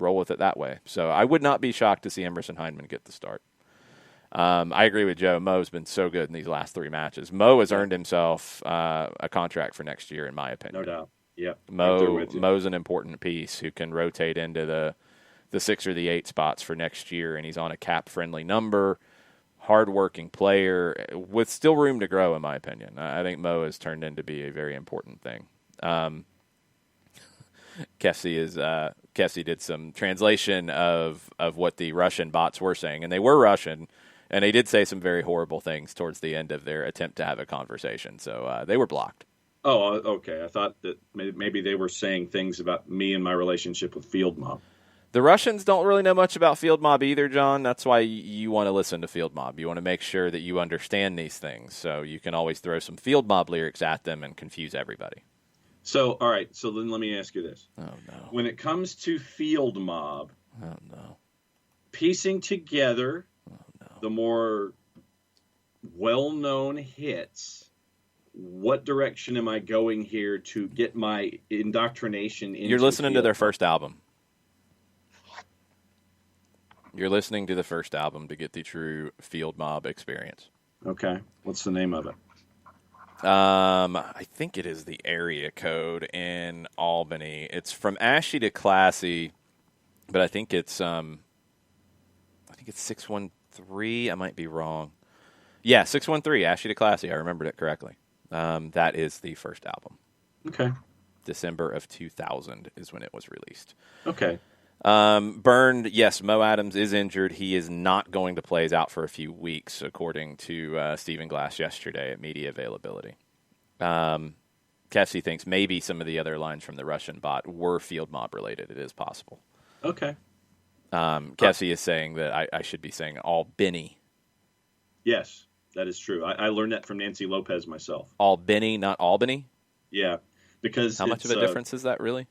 Roll with it that way. So I would not be shocked to see Emerson Hyndman get the start. I agree with Joe. Mo's been so good in these last 3 matches. Mo has earned himself a contract for next year, in my opinion. No doubt. Yep. Mo's an important piece who can rotate into the 6 or the 8 spots for next year, and he's on a cap-friendly number. Hard-working player with still room to grow, in my opinion. I think Mo has turned into be a very important thing. Kessie did some translation of what the Russian bots were saying, and they were Russian, and they did say some very horrible things towards the end of their attempt to have a conversation. So they were blocked. Oh, okay. I thought that maybe they were saying things about me and my relationship with Field Mob. The Russians don't really know much about Field Mob either, John. That's why you want to listen to Field Mob. You want to make sure that you understand these things, so you can always throw some Field Mob lyrics at them and confuse everybody. So, all right. So then let me ask you this. Oh, no. When it comes to Field Mob, Oh, no. piecing together the more well-known hits, what direction am I going here to get my indoctrination into? You're listening to Field their Mob? first album. You're listening to the first album to get the true Field Mob experience. Okay. What's the name of it? I think it is the area code in Albany. It's from Ashy to Classy, but I think it's 613. I might be wrong. Yeah, 613, Ashy to Classy. I remembered it correctly. That is the first album. Okay. December of 2000 is when it was released. Okay. Burned, yes, Mo Adams is injured. He is not going to play. He's out for a few weeks, according to Stephen Glass yesterday at media availability. Kessie thinks maybe some of the other lines from the Russian bot were Field Mob related. It is possible. Okay. Kessie is saying that I should be saying Albany. Yes, that is true. I learned that from Nancy Lopez myself. Albany, not Albany? Yeah. Because how much of a difference is that, really?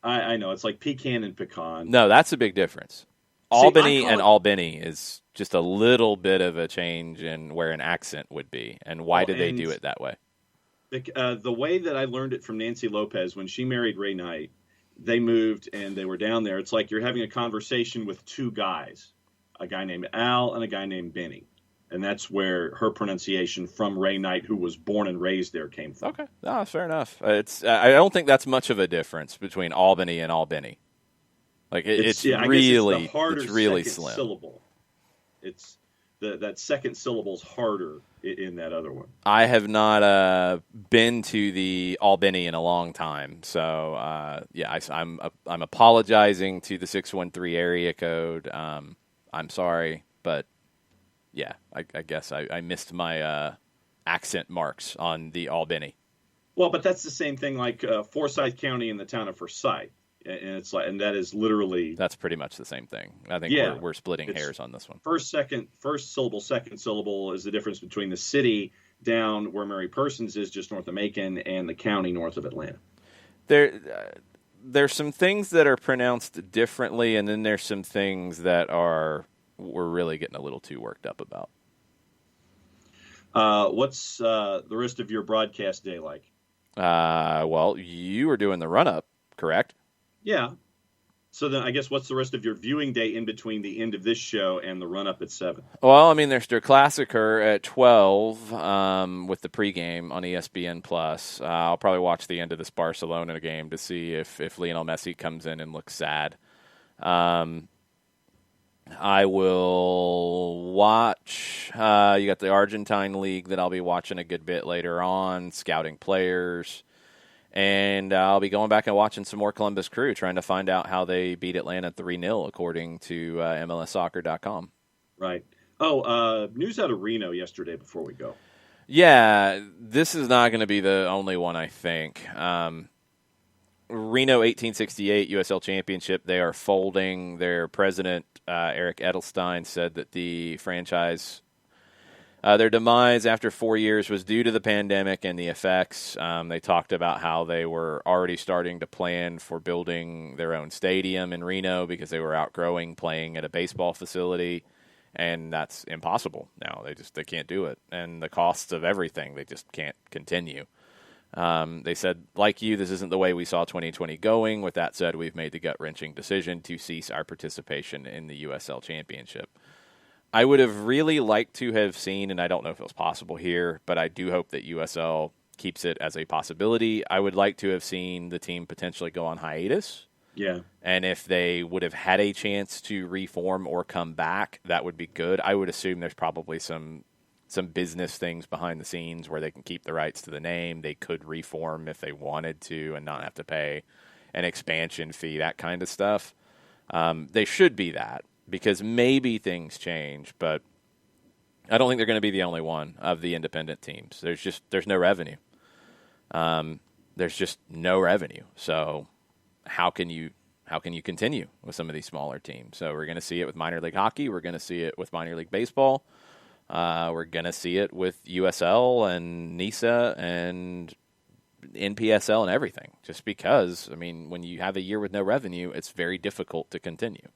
I know. It's like pecan and pecan. No, that's a big difference. Albany and Albany is just a little bit of a change in where an accent would be. And why did they do it that way? The way that I learned it from Nancy Lopez, when she married Ray Knight, they moved and they were down there. It's like you're having a conversation with 2 guys, a guy named Al and a guy named Benny. And that's where her pronunciation from Ray Knight, who was born and raised there, came from. Okay, fair enough. I don't think that's much of a difference between Albany and Albany. Like it's really slim. Syllable. It's that second syllable's harder in that other one. I have not been to the Albany in a long time, so I'm apologizing to the 613 area code. I'm sorry, but. Yeah, I guess I missed my accent marks on the Albany. Well, but that's the same thing like Forsyth County in the town of Forsyth, and that is literally that's pretty much the same thing. I think we're splitting hairs on this one. First syllable, second syllable is the difference between the city down where Mary Persons is just north of Macon and the county north of Atlanta. There's some things that are pronounced differently, and then there's some things that we're really getting a little too worked up about. What's the rest of your broadcast day like? Well, you were doing the run-up, correct? Yeah. So then I guess what's the rest of your viewing day in between the end of this show and the run-up at 7? Well, I mean, there's their Klassiker at 12 with the pregame on ESPN+. I'll probably watch the end of this Barcelona game to see if Lionel Messi comes in and looks sad. I will watch. You got the Argentine League that I'll be watching a good bit later on, scouting players. And I'll be going back and watching some more Columbus Crew, trying to find out how they beat Atlanta 3-0, according to MLSsoccer.com. Right. Oh, news out of Reno yesterday before we go. Yeah, this is not going to be the only one, I think. Reno 1868 USL Championship, they are folding. Their president, Eric Edelstein, said that the franchise, their demise after 4 years was due to the pandemic and the effects. They talked about how they were already starting to plan for building their own stadium in Reno because they were outgrowing playing at a baseball facility, and that's impossible now. They can't do it. And the costs of everything, they just can't continue. They said, like you, this isn't the way we saw 2020 going. With that said, we've made the gut-wrenching decision to cease our participation in the USL Championship. I would have really liked to have seen, and I don't know if it was possible here, but I do hope that USL keeps it as a possibility. I would like to have seen the team potentially go on hiatus. Yeah. And if they would have had a chance to reform or come back, that would be good. I would assume there's probably some business things behind the scenes where they can keep the rights to the name. They could reform if they wanted to and not have to pay an expansion fee, that kind of stuff. They should be that, because maybe things change, but I don't think they're going to be the only one of the independent teams. There's no revenue. There's just no revenue. So how can you continue with some of these smaller teams? So we're going to see it with minor league hockey. We're going to see it with minor league baseball. We're going to see it with USL and NISA and NPSL and everything, just because, I mean, when you have a year with no revenue, it's very difficult to continue.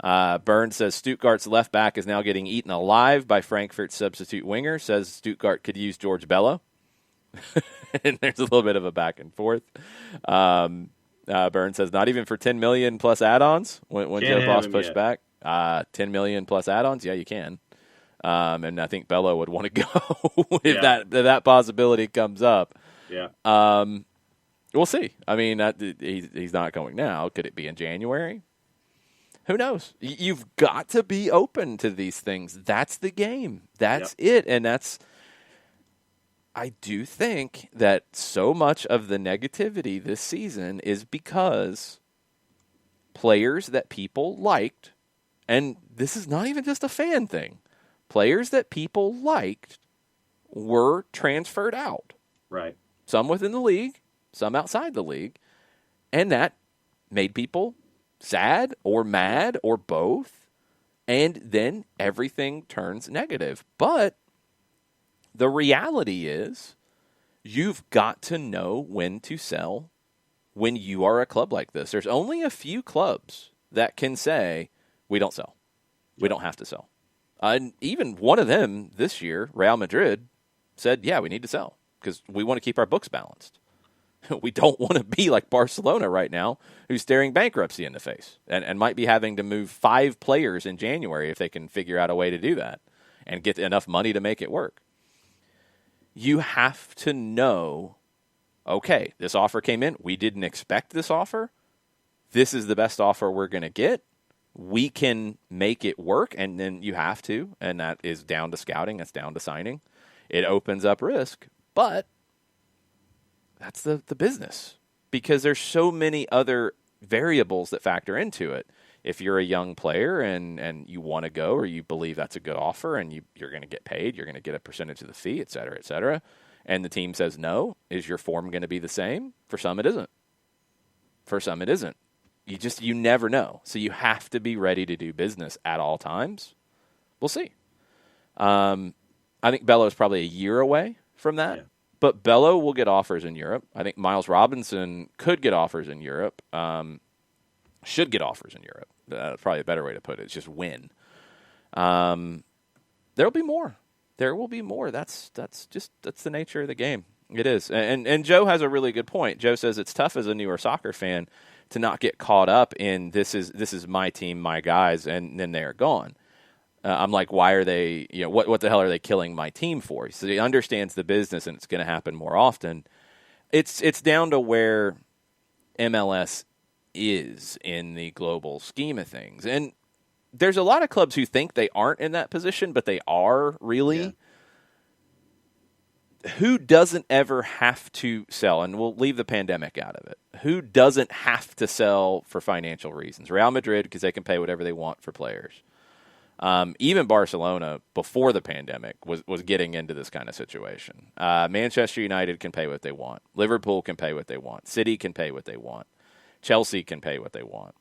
Burns says Stuttgart's left back is now getting eaten alive by Frankfurt's substitute winger, says Stuttgart could use George Bello. And there's a little bit of a back and forth. Burns says not even for $10 million plus add-ons when Joe Boss pushed back. $10 million plus add-ons? Yeah, you can. And I think Bello would want to go if that possibility comes up. Yeah. We'll see. I mean, he's not going now. Could it be in January? Who knows? You've got to be open to these things. That's the game. That's it. And I do think that so much of the negativity this season is because players that people liked, and this is not even just a fan thing, players that people liked were transferred out. Right. Some within the league, some outside the league. And that made people sad or mad or both. And then everything turns negative. But the reality is you've got to know when to sell when you are a club like this. There's only a few clubs that can say, we don't sell. We don't have to sell. And even one of them this year, Real Madrid, said, yeah, we need to sell because we want to keep our books balanced. We don't want to be like Barcelona right now, who's staring bankruptcy in the face and might be having to move 5 players in January if they can figure out a way to do that and get enough money to make it work. You have to know, okay, this offer came in. We didn't expect this offer. This is the best offer we're going to get. We can make it work, and then you have to, and that is down to scouting. That's down to signing. It opens up risk, but that's the business because there's so many other variables that factor into it. If you're a young player and you want to go or you believe that's a good offer and you're going to get paid, you're going to get a percentage of the fee, et cetera, and the team says no, is your form going to be the same? For some, it isn't. For some, it isn't. You never know. So you have to be ready to do business at all times. We'll see. I think Bello is probably a year away from that. Yeah. But Bello will get offers in Europe. I think Miles Robinson could get offers in Europe. Should get offers in Europe. That's probably a better way to put it. It's just win. There'll be more. There will be more. That's the nature of the game. It is. And Joe has a really good point. Joe says it's tough as a newer soccer fan to not get caught up in this is my team, my guys, and then they are gone. I'm like, why are they, what the hell are they killing my team for? So he understands the business, and it's going to happen more often. It's down to where MLS is in the global scheme of things. And there's a lot of clubs who think they aren't in that position, but they are really. Yeah. Who doesn't ever have to sell? And we'll leave the pandemic out of it. Who doesn't have to sell for financial reasons? Real Madrid, because they can pay whatever they want for players. Even Barcelona, before the pandemic, was getting into this kind of situation. Manchester United can pay what they want. Liverpool can pay what they want. City can pay what they want. Chelsea can pay what they want.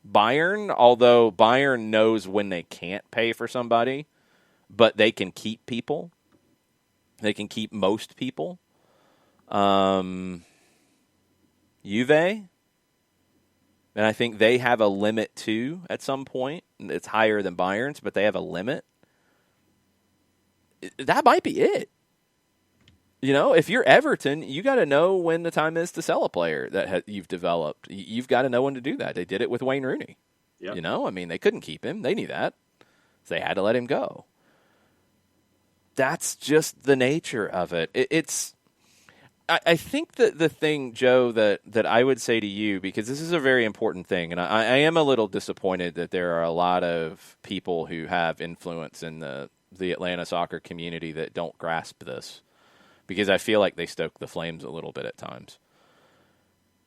Bayern, although Bayern knows when they can't pay for somebody, but they can keep people. They can keep most people. Juve, and I think they have a limit too at some point. It's higher than Bayern's, but they have a limit. That might be it. If you're Everton, you got to know when the time is to sell a player that you've developed. You've got to know when to do that. They did it with Wayne Rooney. Yep. They couldn't keep him. They knew that. So they had to let him go. That's just the nature of it. I think that the thing, Joe, that I would say to you, because this is a very important thing, and I am a little disappointed that there are a lot of people who have influence in the Atlanta soccer community that don't grasp this, because I feel like they stoke the flames a little bit at times.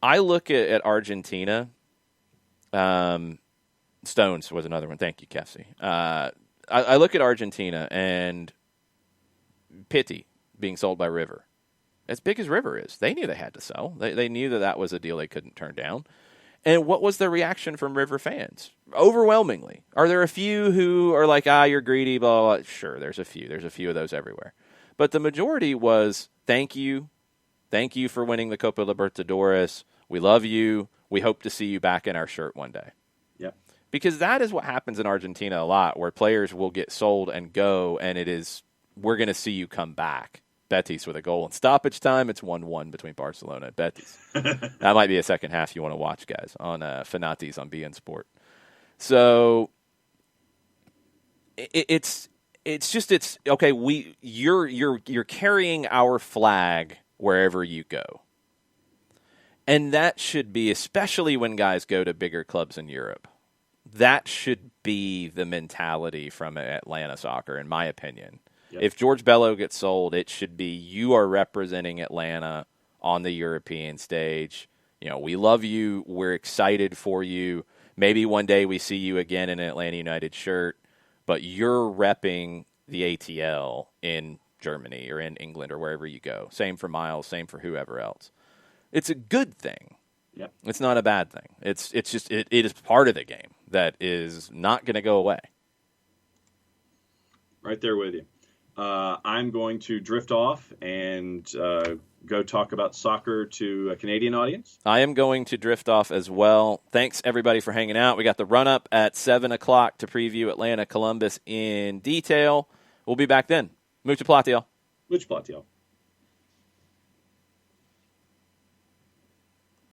I look at Argentina. Stones was another one. Thank you, Cassie. I look at Argentina and Pitti being sold by River. As big as River is, they knew they had to sell. They knew that was a deal they couldn't turn down. And what was the reaction from River fans? Overwhelmingly. Are there a few who are like, you're greedy, blah, blah, blah? Sure, there's a few. There's a few of those everywhere. But the majority was, thank you. Thank you for winning the Copa Libertadores. We love you. We hope to see you back in our shirt one day. Yep. Because that is what happens in Argentina a lot, where players will get sold and go, and it is, we're going to see you come back. Betis with a goal in stoppage time. It's 1-1 between Barcelona and Betis. That might be a second half you want to watch, guys, on Fanatis on BN Sport. So it's okay. You're carrying our flag wherever you go, and that should be, especially when guys go to bigger clubs in Europe. That should be the mentality from Atlanta soccer, in my opinion. Yep. If George Bello gets sold, it should be, you are representing Atlanta on the European stage. We love you. We're excited for you. Maybe one day we see you again in an Atlanta United shirt, but you're repping the ATL in Germany or in England or wherever you go. Same for Miles, same for whoever else. It's a good thing. Yep. It's not a bad thing. It's just it is part of the game that is not going to go away. Right there with you. I'm going to drift off and go talk about soccer to a Canadian audience. I am going to drift off as well. Thanks, everybody, for hanging out. We got the run-up at 7 o'clock to preview Atlanta-Columbus in detail. We'll be back then. Mucho platiel. Mucho platiel.